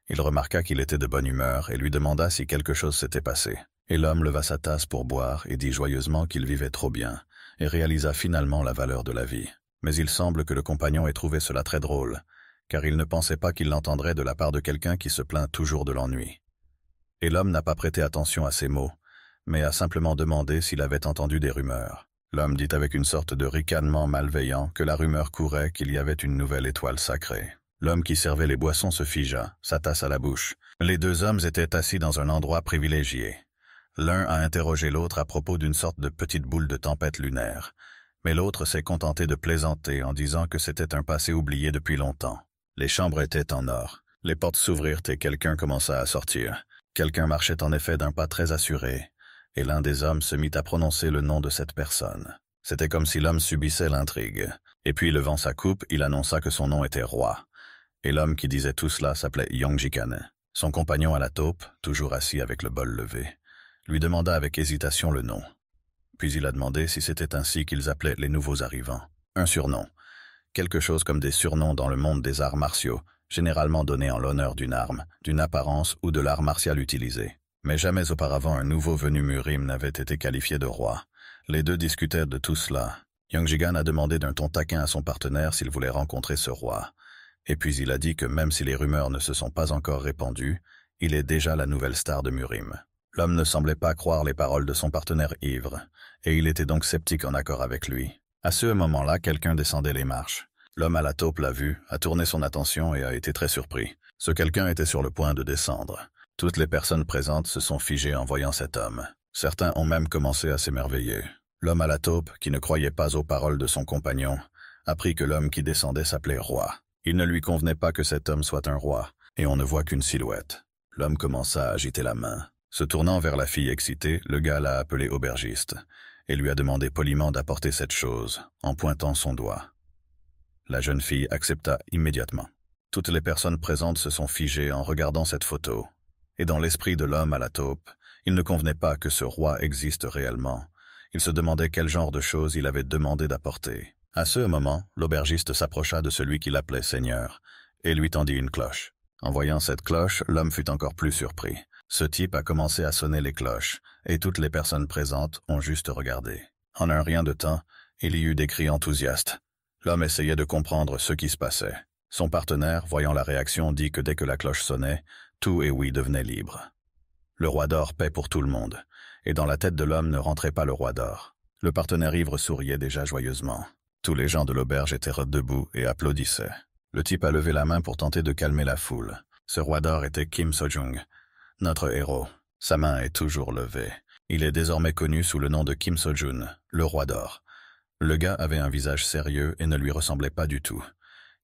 Speaker 1: il remarqua qu'il était de bonne humeur et lui demanda si quelque chose s'était passé. Et l'homme leva sa tasse pour boire et dit joyeusement qu'il vivait trop bien, et réalisa finalement la valeur de la vie. Mais il semble que le compagnon ait trouvé cela très drôle, car il ne pensait pas qu'il l'entendrait de la part de quelqu'un qui se plaint toujours de l'ennui. Et l'homme n'a pas prêté attention à ces mots, mais a simplement demandé s'il avait entendu des rumeurs. L'homme dit avec une sorte de ricanement malveillant que la rumeur courait qu'il y avait une nouvelle étoile sacrée. L'homme qui servait les boissons se figea, sa tasse à la bouche. Les deux hommes étaient assis dans un endroit privilégié. L'un a interrogé l'autre à propos d'une sorte de petite boule de tempête lunaire, mais l'autre s'est contenté de plaisanter en disant que c'était un passé oublié depuis longtemps. Les chambres étaient en or. Les portes s'ouvrirent et quelqu'un commença à sortir. Quelqu'un marchait en effet d'un pas très assuré, et l'un des hommes se mit à prononcer le nom de cette personne. C'était comme si l'homme subissait l'intrigue. Et puis, levant sa coupe, il annonça que son nom était Roi. Et l'homme qui disait tout cela s'appelait Yongjikan. Son compagnon à la taupe, toujours assis avec le bol levé, lui demanda avec hésitation le nom. Puis il a demandé si c'était ainsi qu'ils appelaient les nouveaux arrivants. Un surnom. Quelque chose comme des surnoms dans le monde des arts martiaux, généralement donnés en l'honneur d'une arme, d'une apparence ou de l'art martial utilisé. Mais jamais auparavant un nouveau venu Murim n'avait été qualifié de roi. Les deux discutèrent de tout cela. Yongjikan a demandé d'un ton taquin à son partenaire s'il voulait rencontrer ce roi. Et puis il a dit que même si les rumeurs ne se sont pas encore répandues, il est déjà la nouvelle star de Murim. L'homme ne semblait pas croire les paroles de son partenaire ivre, et il était donc sceptique en accord avec lui. À ce moment-là, quelqu'un descendait les marches. L'homme à la taupe l'a vu, a tourné son attention et a été très surpris. Ce quelqu'un était sur le point de descendre. Toutes les personnes présentes se sont figées en voyant cet homme. Certains ont même commencé à s'émerveiller. L'homme à la taupe, qui ne croyait pas aux paroles de son compagnon, apprit que l'homme qui descendait s'appelait Roi. Il ne lui convenait pas que cet homme soit un roi, et on ne voit qu'une silhouette. L'homme commença à agiter la main. Se tournant vers la fille excitée, le gars l'a appelée aubergiste, et lui a demandé poliment d'apporter cette chose, en pointant son doigt. La jeune fille accepta immédiatement. Toutes les personnes présentes se sont figées en regardant cette photo, et dans l'esprit de l'homme à la taupe, il ne convenait pas que ce roi existe réellement. Il se demandait quel genre de choses il avait demandé d'apporter. À ce moment, l'aubergiste s'approcha de celui qu'il appelait Seigneur, et lui tendit une cloche. En voyant cette cloche, l'homme fut encore plus surpris. Ce type a commencé à sonner les cloches, et toutes les personnes présentes ont juste regardé. En un rien de temps, il y eut des cris enthousiastes. L'homme essayait de comprendre ce qui se passait. Son partenaire, voyant la réaction, dit que dès que la cloche sonnait, tout et oui devenait libre. Le roi d'or paie pour tout le monde, et dans la tête de l'homme ne rentrait pas le roi d'or. Le partenaire ivre souriait déjà joyeusement. Tous les gens de l'auberge étaient debout et applaudissaient. Le type a levé la main pour tenter de calmer la foule. Ce roi d'or était Kim Sojung, notre héros. Sa main est toujours levée. Il est désormais connu sous le nom de Kim Sojun, le roi d'or. Le gars avait un visage sérieux et ne lui ressemblait pas du tout.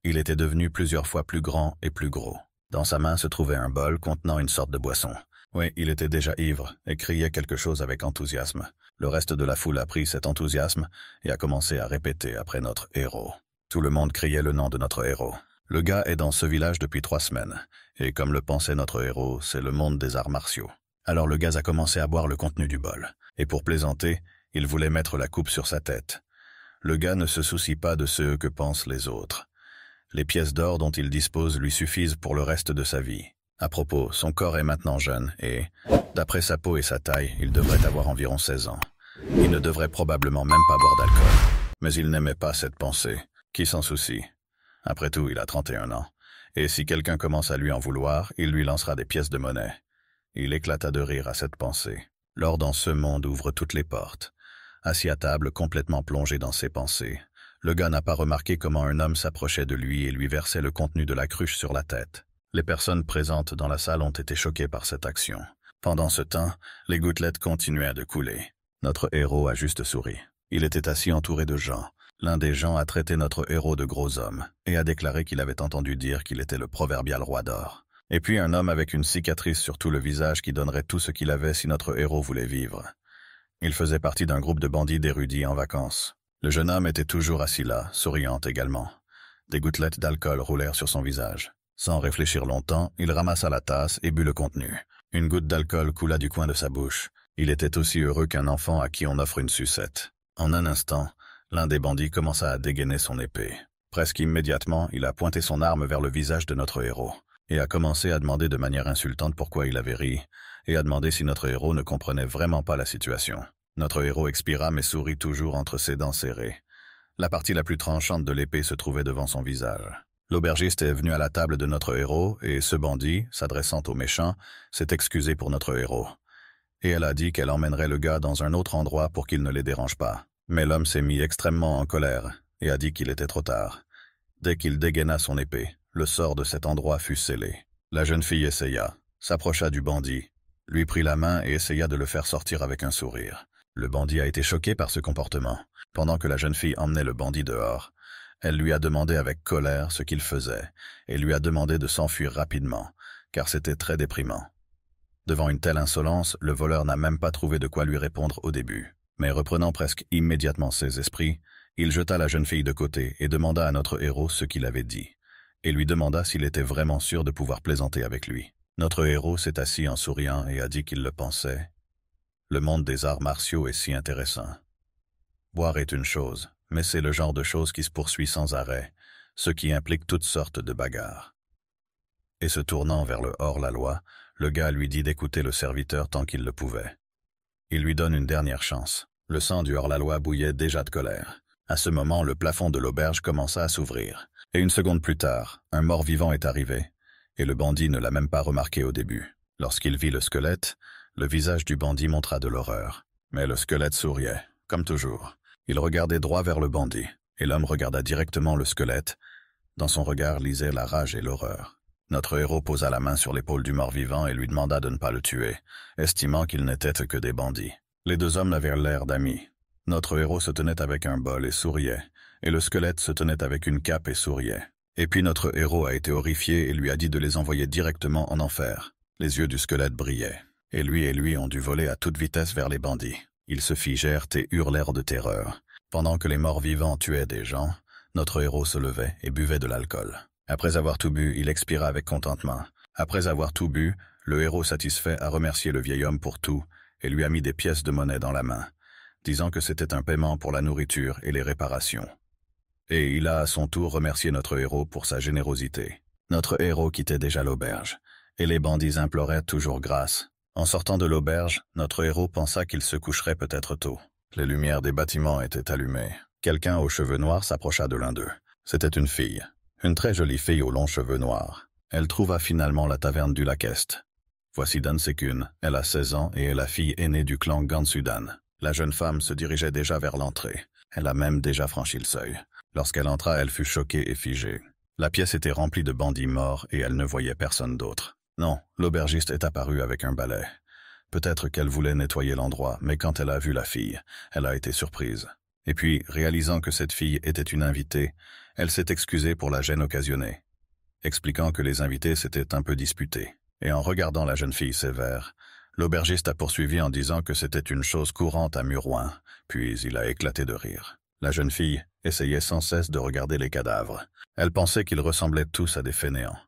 Speaker 1: Il était devenu plusieurs fois plus grand et plus gros. Dans sa main se trouvait un bol contenant une sorte de boisson. Oui, il était déjà ivre et criait quelque chose avec enthousiasme. Le reste de la foule a pris cet enthousiasme et a commencé à répéter après notre héros. Tout le monde criait le nom de notre héros. Le gars est dans ce village depuis 3 semaines, et comme le pensait notre héros, c'est le monde des arts martiaux. Alors le gars a commencé à boire le contenu du bol, et pour plaisanter, il voulait mettre la coupe sur sa tête. Le gars ne se soucie pas de ce que pensent les autres. Les pièces d'or dont il dispose lui suffisent pour le reste de sa vie. À propos, son corps est maintenant jeune, et, d'après sa peau et sa taille, il devrait avoir environ 16 ans. Il ne devrait probablement même pas boire d'alcool. Mais il n'aimait pas cette pensée. Qui s'en soucie? Après tout, il a 31 ans. Et si quelqu'un commence à lui en vouloir, il lui lancera des pièces de monnaie. Il éclata de rire à cette pensée. L'or dans ce monde ouvre toutes les portes. Assis à table, complètement plongé dans ses pensées, le gars n'a pas remarqué comment un homme s'approchait de lui et lui versait le contenu de la cruche sur la tête. Les personnes présentes dans la salle ont été choquées par cette action. Pendant ce temps, les gouttelettes continuaient de couler. Notre héros a juste souri. Il était assis entouré de gens. L'un des gens a traité notre héros de gros homme et a déclaré qu'il avait entendu dire qu'il était le proverbial roi d'or. Et puis un homme avec une cicatrice sur tout le visage qui donnerait tout ce qu'il avait si notre héros voulait vivre. Il faisait partie d'un groupe de bandits d'érudits en vacances. Le jeune homme était toujours assis là, souriant également. Des gouttelettes d'alcool roulèrent sur son visage. Sans réfléchir longtemps, il ramassa la tasse et but le contenu. Une goutte d'alcool coula du coin de sa bouche. Il était aussi heureux qu'un enfant à qui on offre une sucette. En un instant, l'un des bandits commença à dégainer son épée. Presque immédiatement, il a pointé son arme vers le visage de notre héros, et a commencé à demander de manière insultante pourquoi il avait ri, et a demandé si notre héros ne comprenait vraiment pas la situation. Notre héros expira mais sourit toujours entre ses dents serrées. La partie la plus tranchante de l'épée se trouvait devant son visage. L'aubergiste est venu à la table de notre héros, et ce bandit, s'adressant au méchant, s'est excusé pour notre héros. Et elle a dit qu'elle emmènerait le gars dans un autre endroit pour qu'il ne les dérange pas. Mais l'homme s'est mis extrêmement en colère et a dit qu'il était trop tard. Dès qu'il dégaina son épée, le sort de cet endroit fut scellé. La jeune fille essaya, s'approcha du bandit, lui prit la main et essaya de le faire sortir avec un sourire. Le bandit a été choqué par ce comportement. Pendant que la jeune fille emmenait le bandit dehors, elle lui a demandé avec colère ce qu'il faisait et lui a demandé de s'enfuir rapidement, car c'était très déprimant. Devant une telle insolence, le voleur n'a même pas trouvé de quoi lui répondre au début. Mais reprenant presque immédiatement ses esprits, il jeta la jeune fille de côté et demanda à notre héros ce qu'il avait dit, et lui demanda s'il était vraiment sûr de pouvoir plaisanter avec lui. Notre héros s'est assis en souriant et a dit qu'il le pensait. Le monde des arts martiaux est si intéressant. Boire est une chose, mais c'est le genre de chose qui se poursuit sans arrêt, ce qui implique toutes sortes de bagarres. Et se tournant vers le hors-la-loi, le gars lui dit d'écouter le serviteur tant qu'il le pouvait. Il lui donne une dernière chance. Le sang du hors-la-loi bouillait déjà de colère. À ce moment, le plafond de l'auberge commença à s'ouvrir. Et une seconde plus tard, un mort-vivant est arrivé, et le bandit ne l'a même pas remarqué au début. Lorsqu'il vit le squelette, le visage du bandit montra de l'horreur. Mais le squelette souriait, comme toujours. Il regardait droit vers le bandit, et l'homme regarda directement le squelette. Dans son regard lisait la rage et l'horreur. Notre héros posa la main sur l'épaule du mort-vivant et lui demanda de ne pas le tuer, estimant qu'ils n'étaient que des bandits. Les deux hommes avaient l'air d'amis. Notre héros se tenait avec un bol et souriait, et le squelette se tenait avec une cape et souriait. Et puis notre héros a été horrifié et lui a dit de les envoyer directement en enfer. Les yeux du squelette brillaient, et lui ont dû voler à toute vitesse vers les bandits. Ils se figèrent et hurlèrent de terreur. Pendant que les morts-vivants tuaient des gens, notre héros se levait et buvait de l'alcool. Après avoir tout bu, il expira avec contentement. Après avoir tout bu, le héros satisfait a remercié le vieil homme pour tout et lui a mis des pièces de monnaie dans la main, disant que c'était un paiement pour la nourriture et les réparations. Et il a à son tour remercié notre héros pour sa générosité. Notre héros quittait déjà l'auberge, et les bandits imploraient toujours grâce. En sortant de l'auberge, notre héros pensa qu'il se coucherait peut-être tôt. Les lumières des bâtiments étaient allumées. Quelqu'un aux cheveux noirs s'approcha de l'un d'eux. C'était une fille. Une très jolie fille aux longs cheveux noirs. Elle trouva finalement la taverne du Lac-Est. Voici Dan Sekun. Elle a 16 ans et est la fille aînée du clan Gansudan. La jeune femme se dirigeait déjà vers l'entrée. Elle a même déjà franchi le seuil. Lorsqu'elle entra, elle fut choquée et figée. La pièce était remplie de bandits morts et elle ne voyait personne d'autre. Non, l'aubergiste est apparu avec un balai. Peut-être qu'elle voulait nettoyer l'endroit, mais quand elle a vu la fille, elle a été surprise. Et puis, réalisant que cette fille était une invitée, elle s'est excusée pour la gêne occasionnée, expliquant que les invités s'étaient un peu disputés. Et en regardant la jeune fille sévère, l'aubergiste a poursuivi en disant que c'était une chose courante à Muroin, puis il a éclaté de rire. La jeune fille essayait sans cesse de regarder les cadavres. Elle pensait qu'ils ressemblaient tous à des fainéants,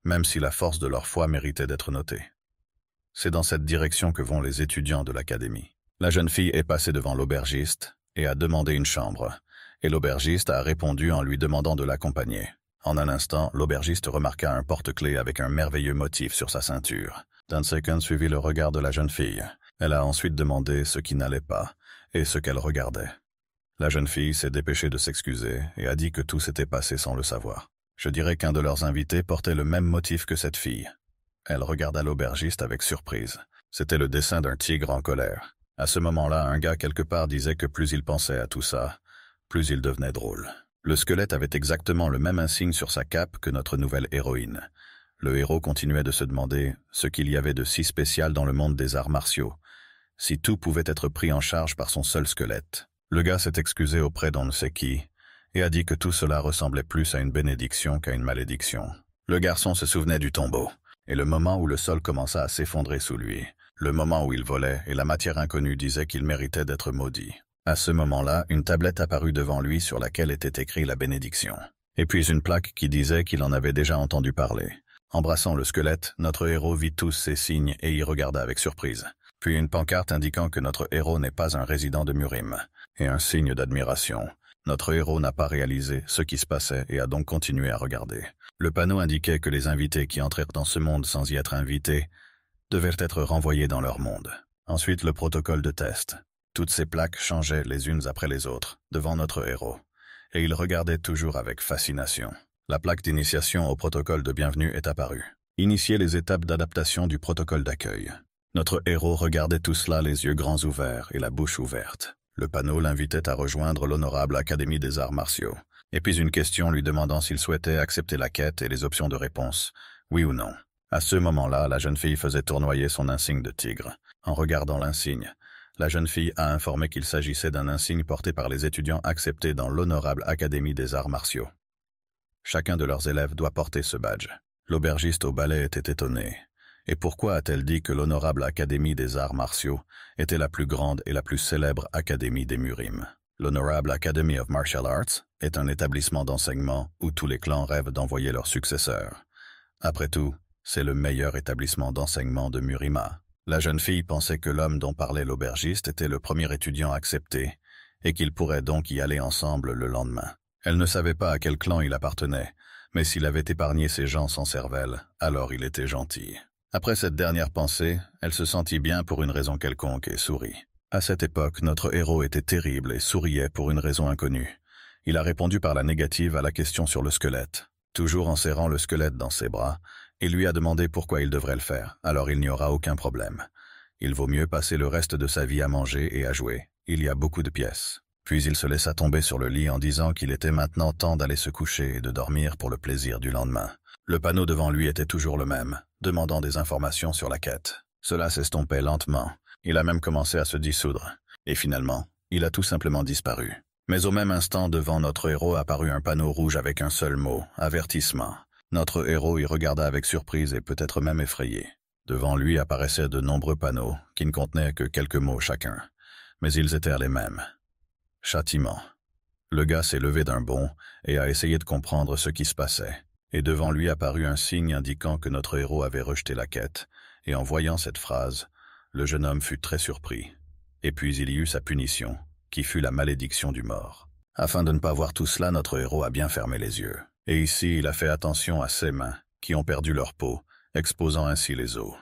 Speaker 1: même si la force de leur foi méritait d'être notée. C'est dans cette direction que vont les étudiants de l'académie. La jeune fille est passée devant l'aubergiste et a demandé une chambre, et l'aubergiste a répondu en lui demandant de l'accompagner. En un instant, l'aubergiste remarqua un porte-clés avec un merveilleux motif sur sa ceinture. Dan Sekun suivit le regard de la jeune fille. Elle a ensuite demandé ce qui n'allait pas et ce qu'elle regardait. La jeune fille s'est dépêchée de s'excuser et a dit que tout s'était passé sans le savoir. Je dirais qu'un de leurs invités portait le même motif que cette fille. Elle regarda l'aubergiste avec surprise. C'était le dessin d'un tigre en colère. À ce moment-là, un gars quelque part disait que plus il pensait à tout ça, plus il devenait drôle. Le squelette avait exactement le même insigne sur sa cape que notre nouvelle héroïne. Le héros continuait de se demander ce qu'il y avait de si spécial dans le monde des arts martiaux, si tout pouvait être pris en charge par son seul squelette. Le gars s'est excusé auprès d'on ne sait qui, et a dit que tout cela ressemblait plus à une bénédiction qu'à une malédiction. Le garçon se souvenait du tombeau, et le moment où le sol commença à s'effondrer sous lui, le moment où il volait et la matière inconnue disait qu'il méritait d'être maudit. À ce moment-là, une tablette apparut devant lui sur laquelle était écrit la bénédiction. Et puis une plaque qui disait qu'il en avait déjà entendu parler. Embrassant le squelette, notre héros vit tous ces signes et y regarda avec surprise. Puis une pancarte indiquant que notre héros n'est pas un résident de Murim, et un signe d'admiration. Notre héros n'a pas réalisé ce qui se passait et a donc continué à regarder. Le panneau indiquait que les invités qui entrèrent dans ce monde sans y être invités devaient être renvoyés dans leur monde. Ensuite, le protocole de test. Toutes ces plaques changeaient les unes après les autres, devant notre héros, et il regardait toujours avec fascination. La plaque d'initiation au protocole de bienvenue est apparue. Initier les étapes d'adaptation du protocole d'accueil. Notre héros regardait tout cela les yeux grands ouverts et la bouche ouverte. Le panneau l'invitait à rejoindre l'honorable Académie des arts martiaux. Et puis une question lui demandant s'il souhaitait accepter la quête et les options de réponse, oui ou non. À ce moment-là, la jeune fille faisait tournoyer son insigne de tigre. En regardant l'insigne, la jeune fille a informé qu'il s'agissait d'un insigne porté par les étudiants acceptés dans l'Honorable Académie des Arts Martiaux. Chacun de leurs élèves doit porter ce badge. L'aubergiste au ballet était étonné. Et pourquoi a-t-elle dit que l'Honorable Académie des Arts Martiaux était la plus grande et la plus célèbre académie des Murim? L'Honorable Academy of Martial Arts est un établissement d'enseignement où tous les clans rêvent d'envoyer leurs successeurs. Après tout, c'est le meilleur établissement d'enseignement de Murima. La jeune fille pensait que l'homme dont parlait l'aubergiste était le premier étudiant accepté et qu'ils pourraient donc y aller ensemble le lendemain. Elle ne savait pas à quel clan il appartenait, mais s'il avait épargné ses gens sans cervelle, alors il était gentil. Après cette dernière pensée, elle se sentit bien pour une raison quelconque et sourit. À cette époque, notre héros était terrible et souriait pour une raison inconnue. Il a répondu par la négative à la question sur le squelette, toujours en serrant le squelette dans ses bras, et lui a demandé pourquoi il devrait le faire, alors il n'y aura aucun problème. Il vaut mieux passer le reste de sa vie à manger et à jouer. Il y a beaucoup de pièces. Puis il se laissa tomber sur le lit en disant qu'il était maintenant temps d'aller se coucher et de dormir pour le plaisir du lendemain. Le panneau devant lui était toujours le même, demandant des informations sur la quête. Cela s'estompait lentement. Il a même commencé à se dissoudre. Et finalement, il a tout simplement disparu. Mais au même instant, devant notre héros apparut un panneau rouge avec un seul mot, avertissement. Notre héros y regarda avec surprise et peut-être même effrayé. Devant lui apparaissaient de nombreux panneaux, qui ne contenaient que quelques mots chacun. Mais ils étaient les mêmes. Châtiment. Le gars s'est levé d'un bond et a essayé de comprendre ce qui se passait. Et devant lui apparut un signe indiquant que notre héros avait rejeté la quête, et en voyant cette phrase, le jeune homme fut très surpris. Et puis il y eut sa punition, qui fut la malédiction du mort. Afin de ne pas voir tout cela, notre héros a bien fermé les yeux. Et ici, il a fait attention à ses mains, qui ont perdu leur peau, exposant ainsi les os.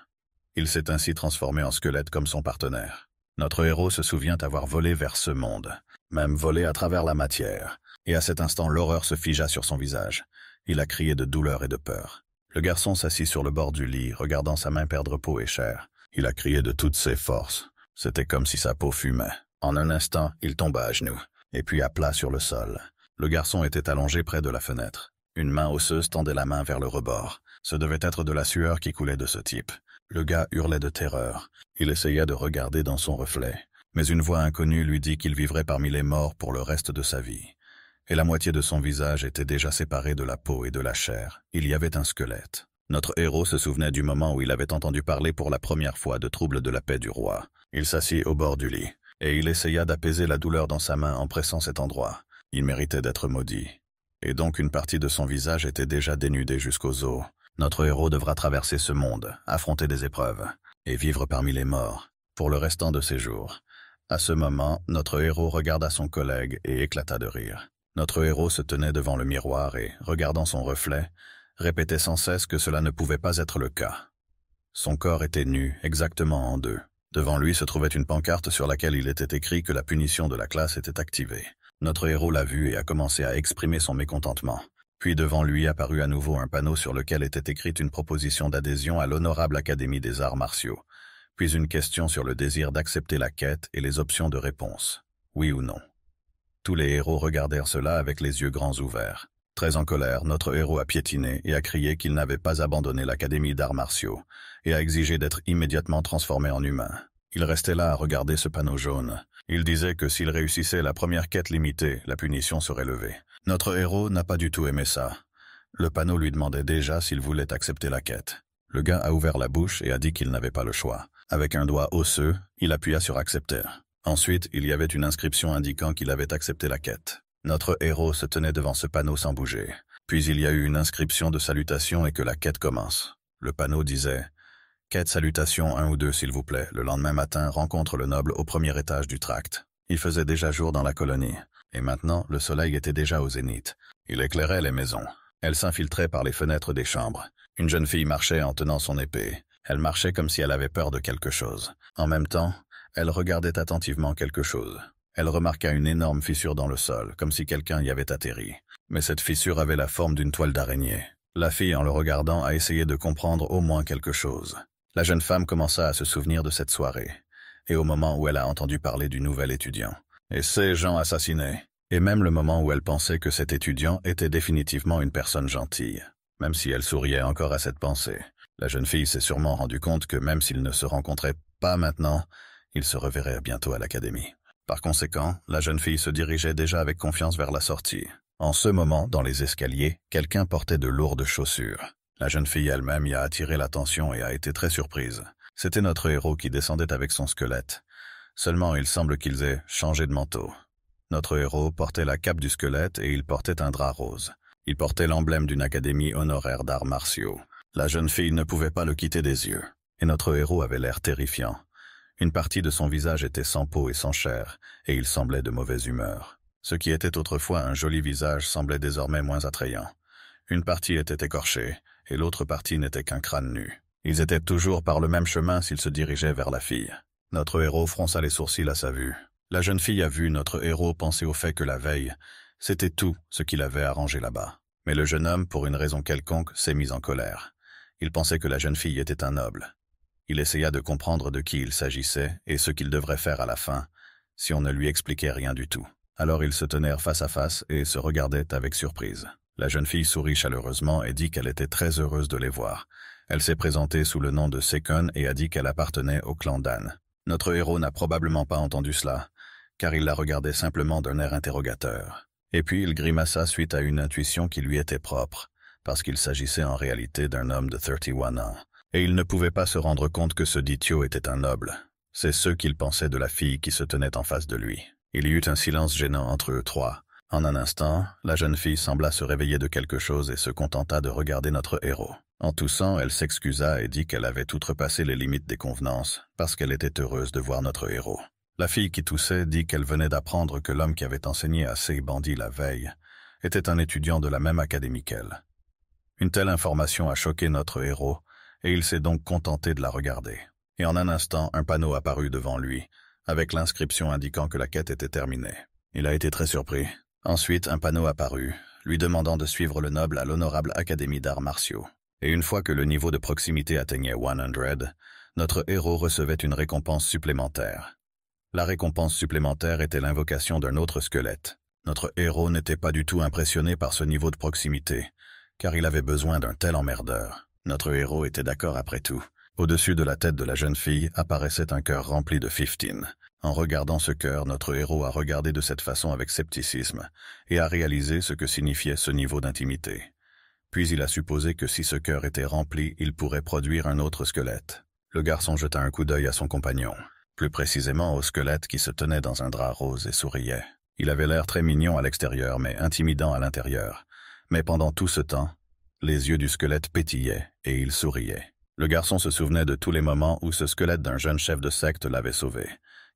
Speaker 1: Il s'est ainsi transformé en squelette comme son partenaire. Notre héros se souvient avoir volé vers ce monde, même volé à travers la matière, et à cet instant l'horreur se figea sur son visage. Il a crié de douleur et de peur. Le garçon s'assit sur le bord du lit, regardant sa main perdre peau et chair. Il a crié de toutes ses forces. C'était comme si sa peau fumait. En un instant, il tomba à genoux, et puis à plat sur le sol. Le garçon était allongé près de la fenêtre. Une main osseuse tendait la main vers le rebord. Ce devait être de la sueur qui coulait de ce type. Le gars hurlait de terreur. Il essaya de regarder dans son reflet, mais une voix inconnue lui dit qu'il vivrait parmi les morts pour le reste de sa vie. Et la moitié de son visage était déjà séparée de la peau et de la chair. Il y avait un squelette. Notre héros se souvenait du moment où il avait entendu parler pour la première fois de troubles de la paix du roi. Il s'assit au bord du lit, et il essaya d'apaiser la douleur dans sa main en pressant cet endroit. Il méritait d'être maudit. Et donc une partie de son visage était déjà dénudée jusqu'aux os. Notre héros devra traverser ce monde, affronter des épreuves, et vivre parmi les morts, pour le restant de ses jours. À ce moment, notre héros regarda son collègue et éclata de rire. Notre héros se tenait devant le miroir et, regardant son reflet, répétait sans cesse que cela ne pouvait pas être le cas. Son corps était nu, exactement en deux. Devant lui se trouvait une pancarte sur laquelle il était écrit que la punition de la classe était activée. Notre héros l'a vu et a commencé à exprimer son mécontentement. Puis devant lui apparut à nouveau un panneau sur lequel était écrite une proposition d'adhésion à l'Honorable Académie des Arts Martiaux, puis une question sur le désir d'accepter la quête et les options de réponse, oui ou non. Tous les héros regardèrent cela avec les yeux grands ouverts. Très en colère, notre héros a piétiné et a crié qu'il n'avait pas abandonné l'Académie d'Arts Martiaux et a exigé d'être immédiatement transformé en humain. Il restait là à regarder ce panneau jaune. Il disait que s'il réussissait la première quête limitée, la punition serait levée. Notre héros n'a pas du tout aimé ça. Le panneau lui demandait déjà s'il voulait accepter la quête. Le gars a ouvert la bouche et a dit qu'il n'avait pas le choix. Avec un doigt osseux, il appuya sur accepter. Ensuite, il y avait une inscription indiquant qu'il avait accepté la quête. Notre héros se tenait devant ce panneau sans bouger. Puis il y a eu une inscription de salutation et que la quête commence. Le panneau disait « Quête salutation 1 ou 2 s'il vous plaît. Le lendemain matin, rencontre le noble au premier étage du tract. » Il faisait déjà jour dans la colonie. Et maintenant, le soleil était déjà au zénith. Il éclairait les maisons. Elle s'infiltrait par les fenêtres des chambres. Une jeune fille marchait en tenant son épée. Elle marchait comme si elle avait peur de quelque chose. En même temps, elle regardait attentivement quelque chose. Elle remarqua une énorme fissure dans le sol, comme si quelqu'un y avait atterri. Mais cette fissure avait la forme d'une toile d'araignée. La fille, en le regardant, a essayé de comprendre au moins quelque chose. La jeune femme commença à se souvenir de cette soirée, et au moment où elle a entendu parler du nouvel étudiant. Et ces gens assassinés. Et même le moment où elle pensait que cet étudiant était définitivement une personne gentille, même si elle souriait encore à cette pensée. La jeune fille s'est sûrement rendu compte que même s'ils ne se rencontraient pas maintenant, ils se reverraient bientôt à l'académie. Par conséquent, la jeune fille se dirigeait déjà avec confiance vers la sortie. En ce moment, dans les escaliers, quelqu'un portait de lourdes chaussures. La jeune fille elle-même y a attiré l'attention et a été très surprise. C'était notre héros qui descendait avec son squelette. Seulement, il semble qu'ils aient changé de manteau. Notre héros portait la cape du squelette et il portait un drap rose. Il portait l'emblème d'une académie honoraire d'arts martiaux. La jeune fille ne pouvait pas le quitter des yeux, et notre héros avait l'air terrifiant. Une partie de son visage était sans peau et sans chair, et il semblait de mauvaise humeur. Ce qui était autrefois un joli visage semblait désormais moins attrayant. Une partie était écorchée, et l'autre partie n'était qu'un crâne nu. Ils étaient toujours par le même chemin s'ils se dirigeaient vers la fille. Notre héros fronça les sourcils à sa vue. La jeune fille a vu notre héros penser au fait que la veille, c'était tout ce qu'il avait arrangé là-bas. Mais le jeune homme, pour une raison quelconque, s'est mis en colère. Il pensait que la jeune fille était un noble. Il essaya de comprendre de qui il s'agissait et ce qu'il devrait faire à la fin, si on ne lui expliquait rien du tout. Alors ils se tenèrent face à face et se regardaient avec surprise. La jeune fille sourit chaleureusement et dit qu'elle était très heureuse de les voir. Elle s'est présentée sous le nom de Sekon et a dit qu'elle appartenait au clan Dan. Notre héros n'a probablement pas entendu cela, car il la regardait simplement d'un air interrogateur. Et puis il grimaça suite à une intuition qui lui était propre, parce qu'il s'agissait en réalité d'un homme de 31 ans. Et il ne pouvait pas se rendre compte que ce Ditio était un noble. C'est ce qu'il pensait de la fille qui se tenait en face de lui. Il y eut un silence gênant entre eux trois. En un instant, la jeune fille sembla se réveiller de quelque chose et se contenta de regarder notre héros. En toussant, elle s'excusa et dit qu'elle avait outrepassé les limites des convenances, parce qu'elle était heureuse de voir notre héros. La fille qui toussait dit qu'elle venait d'apprendre que l'homme qui avait enseigné à ces bandits la veille était un étudiant de la même académie qu'elle. Une telle information a choqué notre héros, et il s'est donc contenté de la regarder. Et en un instant, un panneau apparut devant lui, avec l'inscription indiquant que la quête était terminée. Il a été très surpris. Ensuite, un panneau apparut, lui demandant de suivre le noble à l'honorable Académie d'arts martiaux. Et une fois que le niveau de proximité atteignait 100, notre héros recevait une récompense supplémentaire. La récompense supplémentaire était l'invocation d'un autre squelette. Notre héros n'était pas du tout impressionné par ce niveau de proximité, car il avait besoin d'un tel emmerdeur. Notre héros était d'accord après tout. Au-dessus de la tête de la jeune fille apparaissait un cœur rempli de 15. En regardant ce cœur, notre héros a regardé de cette façon avec scepticisme et a réalisé ce que signifiait ce niveau d'intimité. Puis il a supposé que si ce cœur était rempli, il pourrait produire un autre squelette. Le garçon jeta un coup d'œil à son compagnon, plus précisément au squelette qui se tenait dans un drap rose et souriait. Il avait l'air très mignon à l'extérieur, mais intimidant à l'intérieur. Mais pendant tout ce temps, les yeux du squelette pétillaient et il souriait. Le garçon se souvenait de tous les moments où ce squelette d'un jeune chef de secte l'avait sauvé,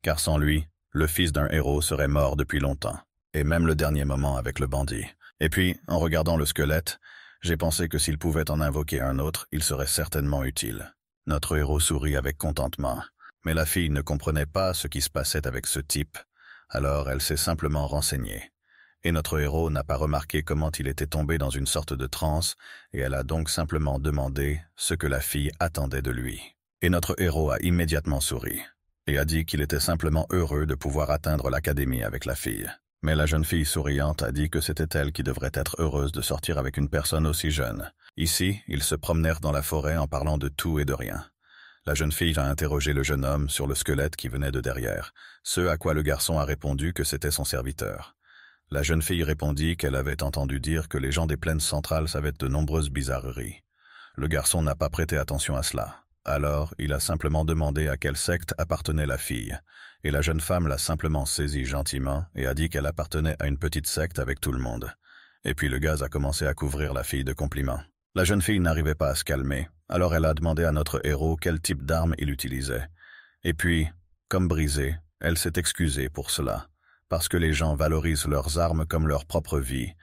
Speaker 1: car sans lui, le fils d'un héros serait mort depuis longtemps, et même le dernier moment avec le bandit. Et puis, en regardant le squelette, j'ai pensé que s'il pouvait en invoquer un autre, il serait certainement utile. Notre héros sourit avec contentement, mais la fille ne comprenait pas ce qui se passait avec ce type, alors elle s'est simplement renseignée. Et notre héros n'a pas remarqué comment il était tombé dans une sorte de transe, et elle a donc simplement demandé ce que la fille attendait de lui. Et notre héros a immédiatement souri, et a dit qu'il était simplement heureux de pouvoir atteindre l'académie avec la fille. Mais la jeune fille souriante a dit que c'était elle qui devrait être heureuse de sortir avec une personne aussi jeune. Ici, ils se promenèrent dans la forêt en parlant de tout et de rien. La jeune fille a interrogé le jeune homme sur le squelette qui venait de derrière, ce à quoi le garçon a répondu que c'était son serviteur. La jeune fille répondit qu'elle avait entendu dire que les gens des plaines centrales savaient de nombreuses bizarreries. Le garçon n'a pas prêté attention à cela. Alors, il a simplement demandé à quelle secte appartenait la fille, et la jeune femme l'a simplement saisie gentiment et a dit qu'elle appartenait à une petite secte avec tout le monde. Et puis le gars a commencé à couvrir la fille de compliments. La jeune fille n'arrivait pas à se calmer, alors elle a demandé à notre héros quel type d'arme il utilisait. Et puis, comme brisée, elle s'est excusée pour cela, parce que les gens valorisent leurs armes comme leur propre vie,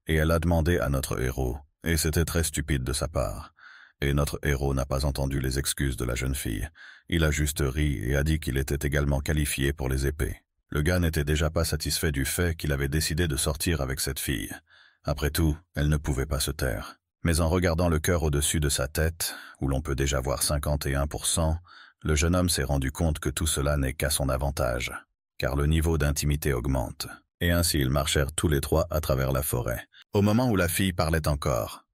Speaker 1: et elle a demandé à notre héros, et c'était très stupide de sa part. Et notre héros n'a pas entendu les excuses de la jeune fille. Il a juste ri et a dit qu'il était également qualifié pour les épées. Le gars n'était déjà pas satisfait du fait qu'il avait décidé de sortir avec cette fille. Après tout, elle ne pouvait pas se taire. Mais en regardant le cœur au-dessus de sa tête, où l'on peut déjà voir 51%, le jeune homme s'est rendu compte que tout cela n'est qu'à son avantage, car le niveau d'intimité augmente. Et ainsi ils marchèrent tous les trois à travers la forêt. Au moment où la fille parlait encore,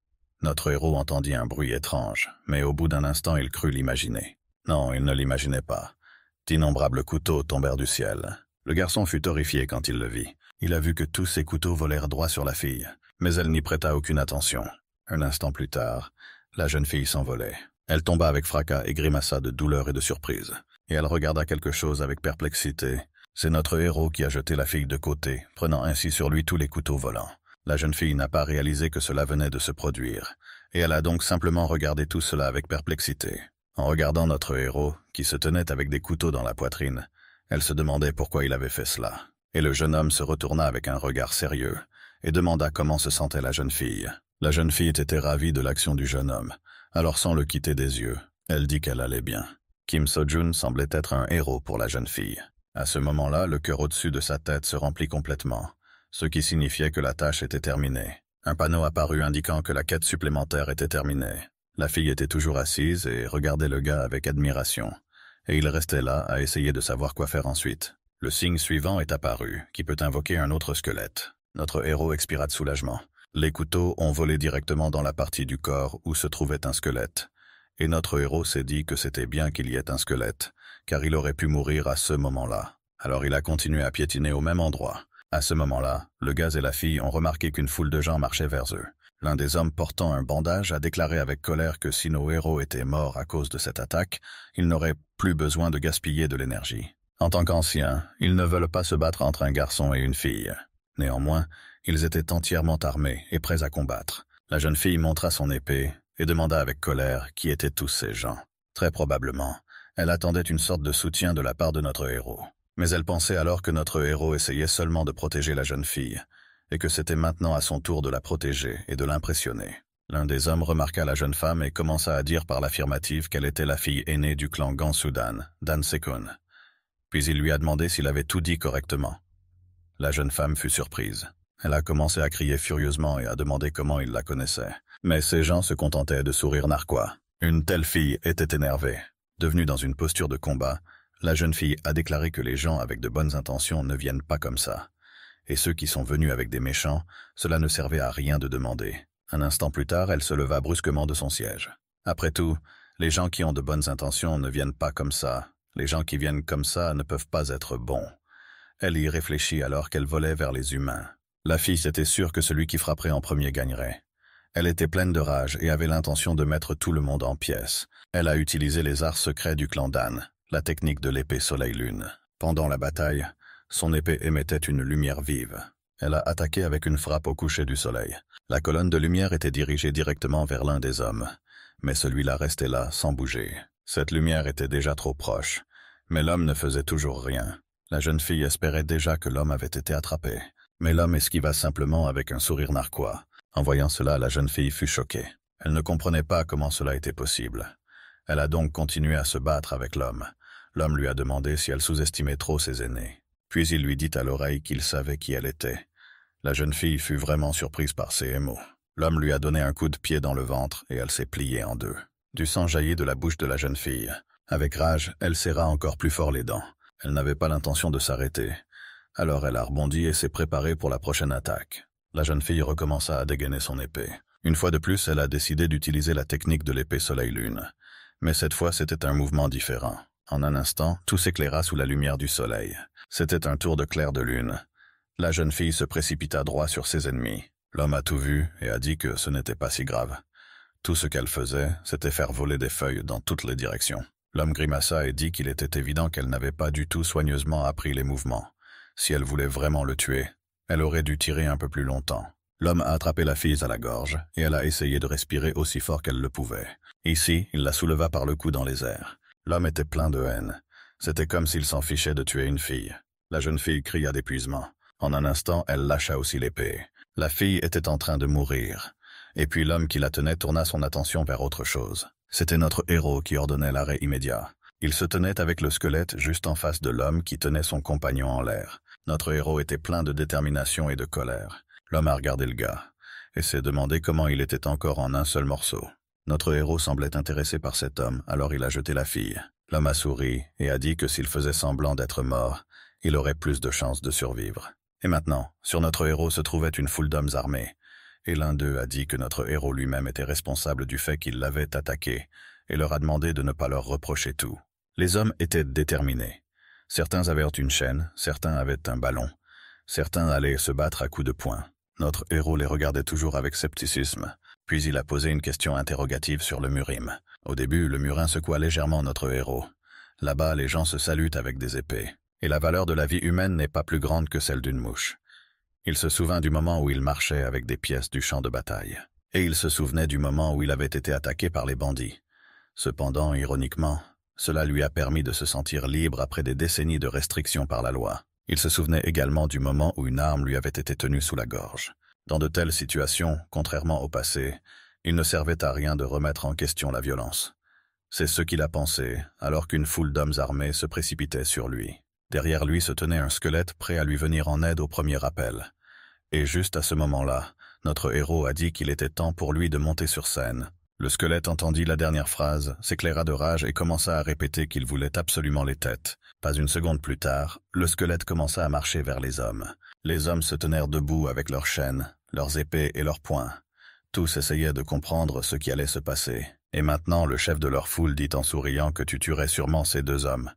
Speaker 1: Notre héros entendit un bruit étrange, mais au bout d'un instant il crut l'imaginer. Non, il ne l'imaginait pas. D'innombrables couteaux tombèrent du ciel. Le garçon fut horrifié quand il le vit. Il a vu que tous ces couteaux volèrent droit sur la fille, mais elle n'y prêta aucune attention. Un instant plus tard, la jeune fille s'envolait. Elle tomba avec fracas et grimaça de douleur et de surprise. Et elle regarda quelque chose avec perplexité. C'est notre héros qui a jeté la fille de côté, prenant ainsi sur lui tous les couteaux volants. La jeune fille n'a pas réalisé que cela venait de se produire, et elle a donc simplement regardé tout cela avec perplexité. En regardant notre héros, qui se tenait avec des couteaux dans la poitrine, elle se demandait pourquoi il avait fait cela. Et le jeune homme se retourna avec un regard sérieux, et demanda comment se sentait la jeune fille. La jeune fille était ravie de l'action du jeune homme, alors sans le quitter des yeux, elle dit qu'elle allait bien. Kim So-jun semblait être un héros pour la jeune fille. À ce moment-là, le cœur au-dessus de sa tête se remplit complètement, ce qui signifiait que la tâche était terminée. Un panneau apparut indiquant que la quête supplémentaire était terminée. La fille était toujours assise et regardait le gars avec admiration, et il restait là à essayer de savoir quoi faire ensuite. Le signe suivant est apparu, qui peut invoquer un autre squelette. Notre héros expira de soulagement. Les couteaux ont volé directement dans la partie du corps où se trouvait un squelette, et notre héros s'est dit que c'était bien qu'il y ait un squelette, car il aurait pu mourir à ce moment-là. Alors il a continué à piétiner au même endroit. À ce moment-là, le gars et la fille ont remarqué qu'une foule de gens marchaient vers eux. L'un des hommes portant un bandage a déclaré avec colère que si nos héros étaient morts à cause de cette attaque, ils n'auraient plus besoin de gaspiller de l'énergie. En tant qu'anciens, ils ne veulent pas se battre entre un garçon et une fille. Néanmoins, ils étaient entièrement armés et prêts à combattre. La jeune fille montra son épée et demanda avec colère qui étaient tous ces gens. Très probablement, elle attendait une sorte de soutien de la part de notre héros. Mais elle pensait alors que notre héros essayait seulement de protéger la jeune fille, et que c'était maintenant à son tour de la protéger et de l'impressionner. L'un des hommes remarqua la jeune femme et commença à dire par l'affirmative qu'elle était la fille aînée du clan Gansudan, Dan Sekun. Puis il lui a demandé s'il avait tout dit correctement. La jeune femme fut surprise. Elle a commencé à crier furieusement et à demander comment il la connaissait. Mais ces gens se contentaient de sourire narquois. Une telle fille était énervée. Devenue dans une posture de combat, la jeune fille a déclaré que les gens avec de bonnes intentions ne viennent pas comme ça. Et ceux qui sont venus avec des méchants, cela ne servait à rien de demander. Un instant plus tard, elle se leva brusquement de son siège. Après tout, les gens qui ont de bonnes intentions ne viennent pas comme ça. Les gens qui viennent comme ça ne peuvent pas être bons. Elle y réfléchit alors qu'elle volait vers les humains. La fille était sûre que celui qui frapperait en premier gagnerait. Elle était pleine de rage et avait l'intention de mettre tout le monde en pièces. Elle a utilisé les arts secrets du clan Dan, la technique de l'épée soleil-lune. Pendant la bataille, son épée émettait une lumière vive. Elle a attaqué avec une frappe au coucher du soleil. La colonne de lumière était dirigée directement vers l'un des hommes, mais celui-là restait là, sans bouger. Cette lumière était déjà trop proche, mais l'homme ne faisait toujours rien. La jeune fille espérait déjà que l'homme avait été attrapé, mais l'homme esquiva simplement avec un sourire narquois. En voyant cela, la jeune fille fut choquée. Elle ne comprenait pas comment cela était possible. Elle a donc continué à se battre avec l'homme. L'homme lui a demandé si elle sous-estimait trop ses aînés. Puis il lui dit à l'oreille qu'il savait qui elle était. La jeune fille fut vraiment surprise par ces mots. L'homme lui a donné un coup de pied dans le ventre et elle s'est pliée en deux. Du sang jaillit de la bouche de la jeune fille. Avec rage, elle serra encore plus fort les dents. Elle n'avait pas l'intention de s'arrêter. Alors elle a rebondi et s'est préparée pour la prochaine attaque. La jeune fille recommença à dégainer son épée. Une fois de plus, elle a décidé d'utiliser la technique de l'épée soleil-lune. Mais cette fois, c'était un mouvement différent. En un instant, tout s'éclaira sous la lumière du soleil. C'était un tour de clair de lune. La jeune fille se précipita droit sur ses ennemis. L'homme a tout vu et a dit que ce n'était pas si grave. Tout ce qu'elle faisait, c'était faire voler des feuilles dans toutes les directions. L'homme grimaça et dit qu'il était évident qu'elle n'avait pas du tout soigneusement appris les mouvements. Si elle voulait vraiment le tuer, elle aurait dû tirer un peu plus longtemps. L'homme a attrapé la fille à la gorge et elle a essayé de respirer aussi fort qu'elle le pouvait. Ici, il la souleva par le cou dans les airs. L'homme était plein de haine. C'était comme s'il s'en fichait de tuer une fille. La jeune fille cria d'épuisement. En un instant, elle lâcha aussi l'épée. La fille était en train de mourir. Et puis l'homme qui la tenait tourna son attention vers autre chose. C'était notre héros qui ordonnait l'arrêt immédiat. Il se tenait avec le squelette juste en face de l'homme qui tenait son compagnon en l'air. Notre héros était plein de détermination et de colère. L'homme a regardé le gars et s'est demandé comment il était encore en un seul morceau. Notre héros semblait intéressé par cet homme, alors il a jeté la fille. L'homme a souri et a dit que s'il faisait semblant d'être mort, il aurait plus de chances de survivre. Et maintenant, sur notre héros se trouvait une foule d'hommes armés, et l'un d'eux a dit que notre héros lui-même était responsable du fait qu'il l'avait attaqué et leur a demandé de ne pas leur reprocher tout. Les hommes étaient déterminés. Certains avaient une chaîne, certains avaient un ballon, certains allaient se battre à coups de poing. Notre héros les regardait toujours avec scepticisme, puis il a posé une question interrogative sur le murim. Au début, le murin secoua légèrement notre héros. Là-bas, les gens se saluent avec des épées, et la valeur de la vie humaine n'est pas plus grande que celle d'une mouche. Il se souvint du moment où il marchait avec des pièces du champ de bataille, et il se souvenait du moment où il avait été attaqué par les bandits. Cependant, ironiquement, cela lui a permis de se sentir libre après des décennies de restrictions par la loi. Il se souvenait également du moment où une arme lui avait été tenue sous la gorge. Dans de telles situations, contrairement au passé, il ne servait à rien de remettre en question la violence. C'est ce qu'il a pensé, alors qu'une foule d'hommes armés se précipitait sur lui. Derrière lui se tenait un squelette prêt à lui venir en aide au premier appel. Et juste à ce moment-là, notre héros a dit qu'il était temps pour lui de monter sur scène. Le squelette entendit la dernière phrase, s'éclaira de rage et commença à répéter qu'il voulait absolument les têtes. Pas une seconde plus tard, le squelette commença à marcher vers les hommes. Les hommes se tenèrent debout avec leurs chaînes, leurs épées et leurs poings. Tous essayaient de comprendre ce qui allait se passer. Et maintenant, le chef de leur foule dit en souriant que tu tuerais sûrement ces deux hommes,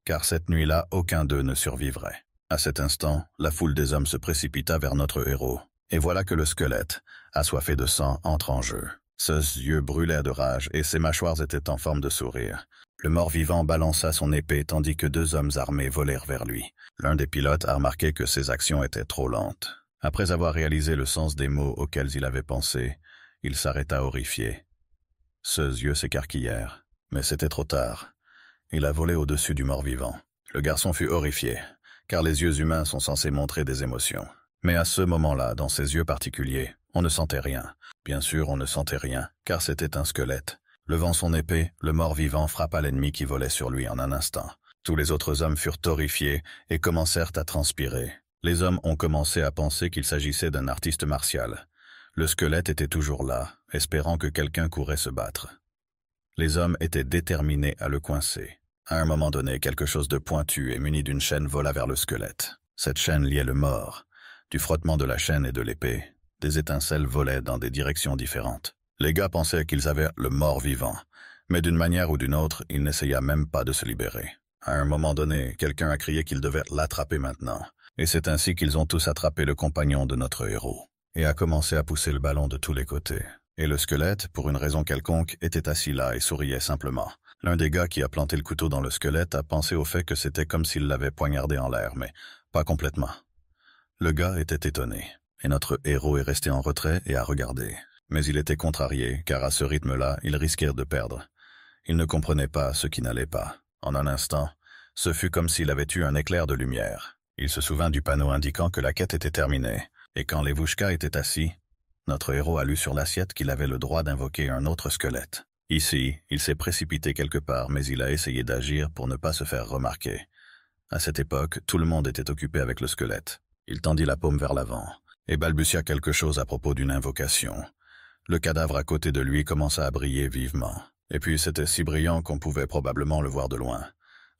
Speaker 1: car cette nuit-là, aucun d'eux ne survivrait. À cet instant, la foule des hommes se précipita vers notre héros. Et voilà que le squelette, assoiffé de sang, entre en jeu. Ses yeux brûlaient de rage et ses mâchoires étaient en forme de sourire. Le mort-vivant balança son épée tandis que deux hommes armés volèrent vers lui. L'un des pilotes a remarqué que ses actions étaient trop lentes. Après avoir réalisé le sens des mots auxquels il avait pensé, il s'arrêta horrifié. Ses yeux s'écarquillèrent, mais c'était trop tard. Il a volé au-dessus du mort-vivant. Le garçon fut horrifié, car les yeux humains sont censés montrer des émotions. Mais à ce moment-là, dans ses yeux particuliers, on ne sentait rien. Bien sûr, on ne sentait rien, car c'était un squelette. Levant son épée, le mort-vivant frappa l'ennemi qui volait sur lui en un instant. Tous les autres hommes furent horrifiés et commencèrent à transpirer. Les hommes ont commencé à penser qu'il s'agissait d'un artiste martial. Le squelette était toujours là, espérant que quelqu'un courait se battre. Les hommes étaient déterminés à le coincer. À un moment donné, quelque chose de pointu et muni d'une chaîne vola vers le squelette. Cette chaîne liait le mort. Du frottement de la chaîne et de l'épée, des étincelles volaient dans des directions différentes. Les gars pensaient qu'ils avaient le mort vivant, mais d'une manière ou d'une autre, il n'essaya même pas de se libérer. À un moment donné, quelqu'un a crié qu'il devait l'attraper maintenant, et c'est ainsi qu'ils ont tous attrapé le compagnon de notre héros, et a commencé à pousser le ballon de tous les côtés. Et le squelette, pour une raison quelconque, était assis là et souriait simplement. L'un des gars qui a planté le couteau dans le squelette a pensé au fait que c'était comme s'il l'avait poignardé en l'air, mais pas complètement. Le gars était étonné, et notre héros est resté en retrait et a regardé. Mais il était contrarié, car à ce rythme-là, il risquait de perdre. Il ne comprenait pas ce qui n'allait pas. En un instant, ce fut comme s'il avait eu un éclair de lumière. Il se souvint du panneau indiquant que la quête était terminée, et quand Levushka était assis, notre héros a lu sur l'assiette qu'il avait le droit d'invoquer un autre squelette. Ici, il s'est précipité quelque part, mais il a essayé d'agir pour ne pas se faire remarquer. À cette époque, tout le monde était occupé avec le squelette. Il tendit la paume vers l'avant, et balbutia quelque chose à propos d'une invocation. Le cadavre à côté de lui commença à briller vivement. Et puis c'était si brillant qu'on pouvait probablement le voir de loin.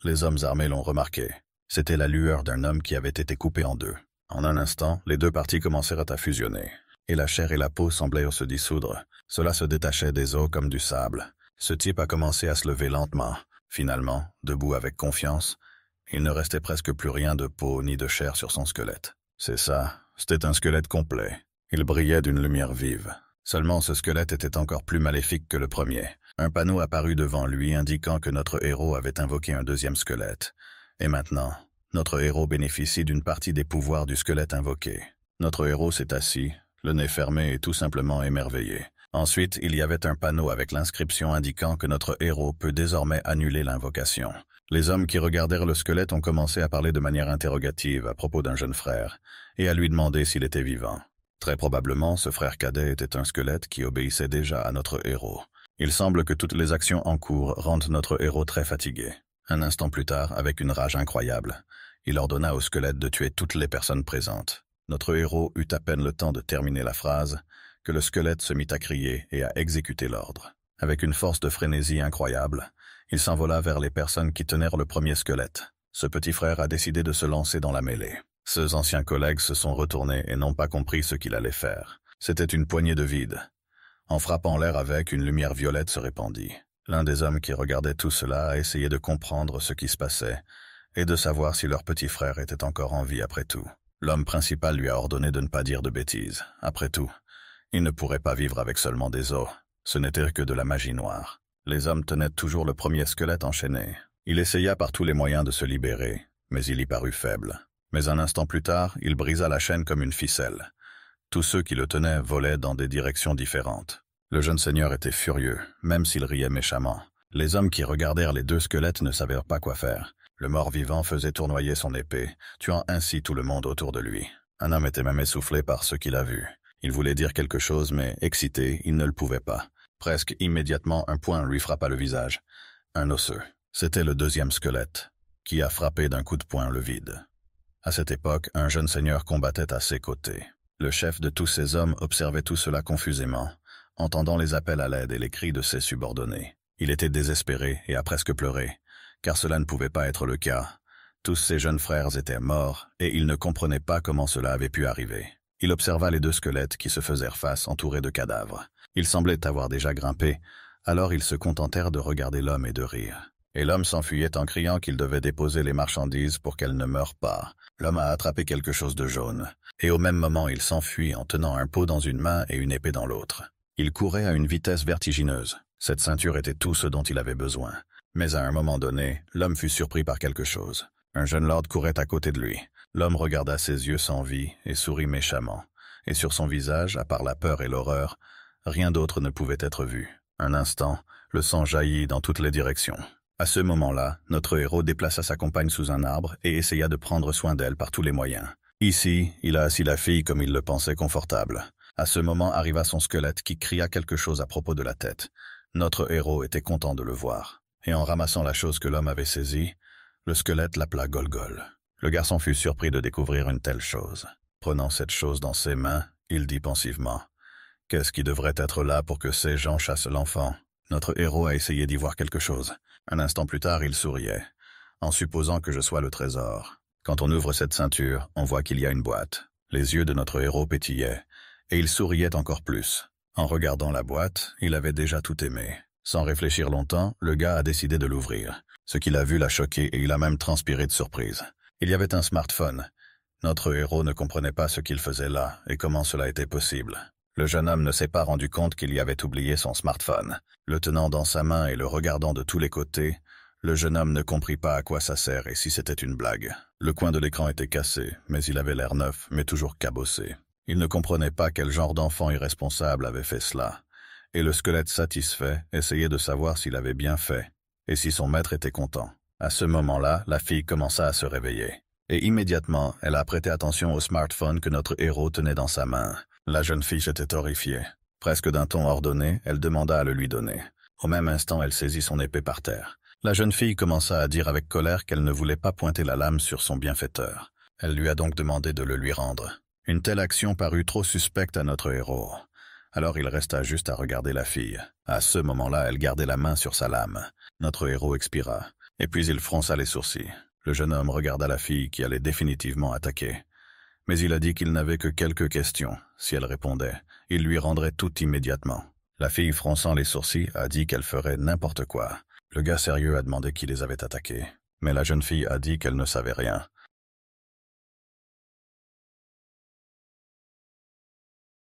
Speaker 1: Les hommes armés l'ont remarqué. C'était la lueur d'un homme qui avait été coupé en deux. En un instant, les deux parties commencèrent à fusionner. Et la chair et la peau semblaient se dissoudre. Cela se détachait des os comme du sable. Ce type a commencé à se lever lentement. Finalement, debout avec confiance, il ne restait presque plus rien de peau ni de chair sur son squelette. C'est ça, c'était un squelette complet. Il brillait d'une lumière vive. Seulement ce squelette était encore plus maléfique que le premier. Un panneau apparut devant lui indiquant que notre héros avait invoqué un deuxième squelette. Et maintenant, notre héros bénéficie d'une partie des pouvoirs du squelette invoqué. Notre héros s'est assis, le nez fermé et tout simplement émerveillé. Ensuite, il y avait un panneau avec l'inscription indiquant que notre héros peut désormais annuler l'invocation. Les hommes qui regardèrent le squelette ont commencé à parler de manière interrogative à propos d'un jeune frère et à lui demander s'il était vivant. Très probablement, ce frère cadet était un squelette qui obéissait déjà à notre héros. Il semble que toutes les actions en cours rendent notre héros très fatigué. Un instant plus tard, avec une rage incroyable, il ordonna au squelette de tuer toutes les personnes présentes. Notre héros eut à peine le temps de terminer la phrase que le squelette se mit à crier et à exécuter l'ordre. Avec une force de frénésie incroyable, il s'envola vers les personnes qui tenèrent le premier squelette. Ce petit frère a décidé de se lancer dans la mêlée. Ses anciens collègues se sont retournés et n'ont pas compris ce qu'il allait faire. C'était une poignée de vide. En frappant l'air avec, une lumière violette se répandit. L'un des hommes qui regardait tout cela a essayé de comprendre ce qui se passait et de savoir si leur petit frère était encore en vie après tout. L'homme principal lui a ordonné de ne pas dire de bêtises. Après tout, il ne pourrait pas vivre avec seulement des os. Ce n'était que de la magie noire. Les hommes tenaient toujours le premier squelette enchaîné. Il essaya par tous les moyens de se libérer, mais il y parut faible. Mais un instant plus tard, il brisa la chaîne comme une ficelle. Tous ceux qui le tenaient volaient dans des directions différentes. Le jeune seigneur était furieux, même s'il riait méchamment. Les hommes qui regardèrent les deux squelettes ne savaient pas quoi faire. Le mort-vivant faisait tournoyer son épée, tuant ainsi tout le monde autour de lui. Un homme était même essoufflé par ce qu'il a vu. Il voulait dire quelque chose, mais, excité, il ne le pouvait pas. Presque immédiatement, un poing lui frappa le visage. Un osseux. C'était le deuxième squelette, qui a frappé d'un coup de poing le vide. À cette époque, un jeune seigneur combattait à ses côtés. Le chef de tous ces hommes observait tout cela confusément, entendant les appels à l'aide et les cris de ses subordonnés. Il était désespéré et a presque pleuré, car cela ne pouvait pas être le cas. Tous ses jeunes frères étaient morts, et il ne comprenait pas comment cela avait pu arriver. Il observa les deux squelettes qui se faisèrent face entourés de cadavres. Ils semblaient avoir déjà grimpé, alors ils se contentèrent de regarder l'homme et de rire. Et l'homme s'enfuyait en criant qu'il devait déposer les marchandises pour qu'elles ne meurent pas. L'homme a attrapé quelque chose de jaune, et au même moment il s'enfuit en tenant un pot dans une main et une épée dans l'autre. Il courait à une vitesse vertigineuse. Cette ceinture était tout ce dont il avait besoin. Mais à un moment donné, l'homme fut surpris par quelque chose. Un jeune lord courait à côté de lui. L'homme regarda ses yeux sans vie et sourit méchamment. Et sur son visage, à part la peur et l'horreur, rien d'autre ne pouvait être vu. Un instant, le sang jaillit dans toutes les directions. À ce moment-là, notre héros déplaça sa compagne sous un arbre et essaya de prendre soin d'elle par tous les moyens. Ici, il a assis la fille comme il le pensait confortable. À ce moment arriva son squelette qui cria quelque chose à propos de la tête. Notre héros était content de le voir. Et en ramassant la chose que l'homme avait saisie, le squelette l'appela Golgol. Le garçon fut surpris de découvrir une telle chose. Prenant cette chose dans ses mains, il dit pensivement « Qu'est-ce qui devrait être là pour que ces gens chassent l'enfant ?» Notre héros a essayé d'y voir quelque chose. Un instant plus tard, il souriait, en supposant que je sois le trésor. Quand on ouvre cette ceinture, on voit qu'il y a une boîte. Les yeux de notre héros pétillaient, et il souriait encore plus. En regardant la boîte, il avait déjà tout aimé. Sans réfléchir longtemps, le gars a décidé de l'ouvrir. Ce qu'il a vu l'a choqué et il a même transpiré de surprise. Il y avait un smartphone. Notre héros ne comprenait pas ce qu'il faisait là et comment cela était possible. Le jeune homme ne s'est pas rendu compte qu'il y avait oublié son smartphone. Le tenant dans sa main et le regardant de tous les côtés, le jeune homme ne comprit pas à quoi ça sert et si c'était une blague. Le coin de l'écran était cassé, mais il avait l'air neuf, mais toujours cabossé. Il ne comprenait pas quel genre d'enfant irresponsable avait fait cela. Et le squelette satisfait essayait de savoir s'il avait bien fait, et si son maître était content. À ce moment-là, la fille commença à se réveiller. Et immédiatement, elle a prêté attention au smartphone que notre héros tenait dans sa main. La jeune fille était horrifiée. Presque d'un ton ordonné, elle demanda à le lui donner. Au même instant, elle saisit son épée par terre. La jeune fille commença à dire avec colère qu'elle ne voulait pas pointer la lame sur son bienfaiteur. Elle lui a donc demandé de le lui rendre. Une telle action parut trop suspecte à notre héros. Alors il resta juste à regarder la fille. À ce moment-là, elle gardait la main sur sa lame. Notre héros expira, et puis il fronça les sourcils. Le jeune homme regarda la fille qui allait définitivement attaquer. Mais il a dit qu'il n'avait que quelques questions. Si elle répondait, il lui rendrait tout immédiatement. La fille, fronçant les sourcils, a dit qu'elle ferait n'importe quoi. Le gars sérieux a demandé qui les avait attaqués. Mais la jeune fille a dit qu'elle ne savait rien.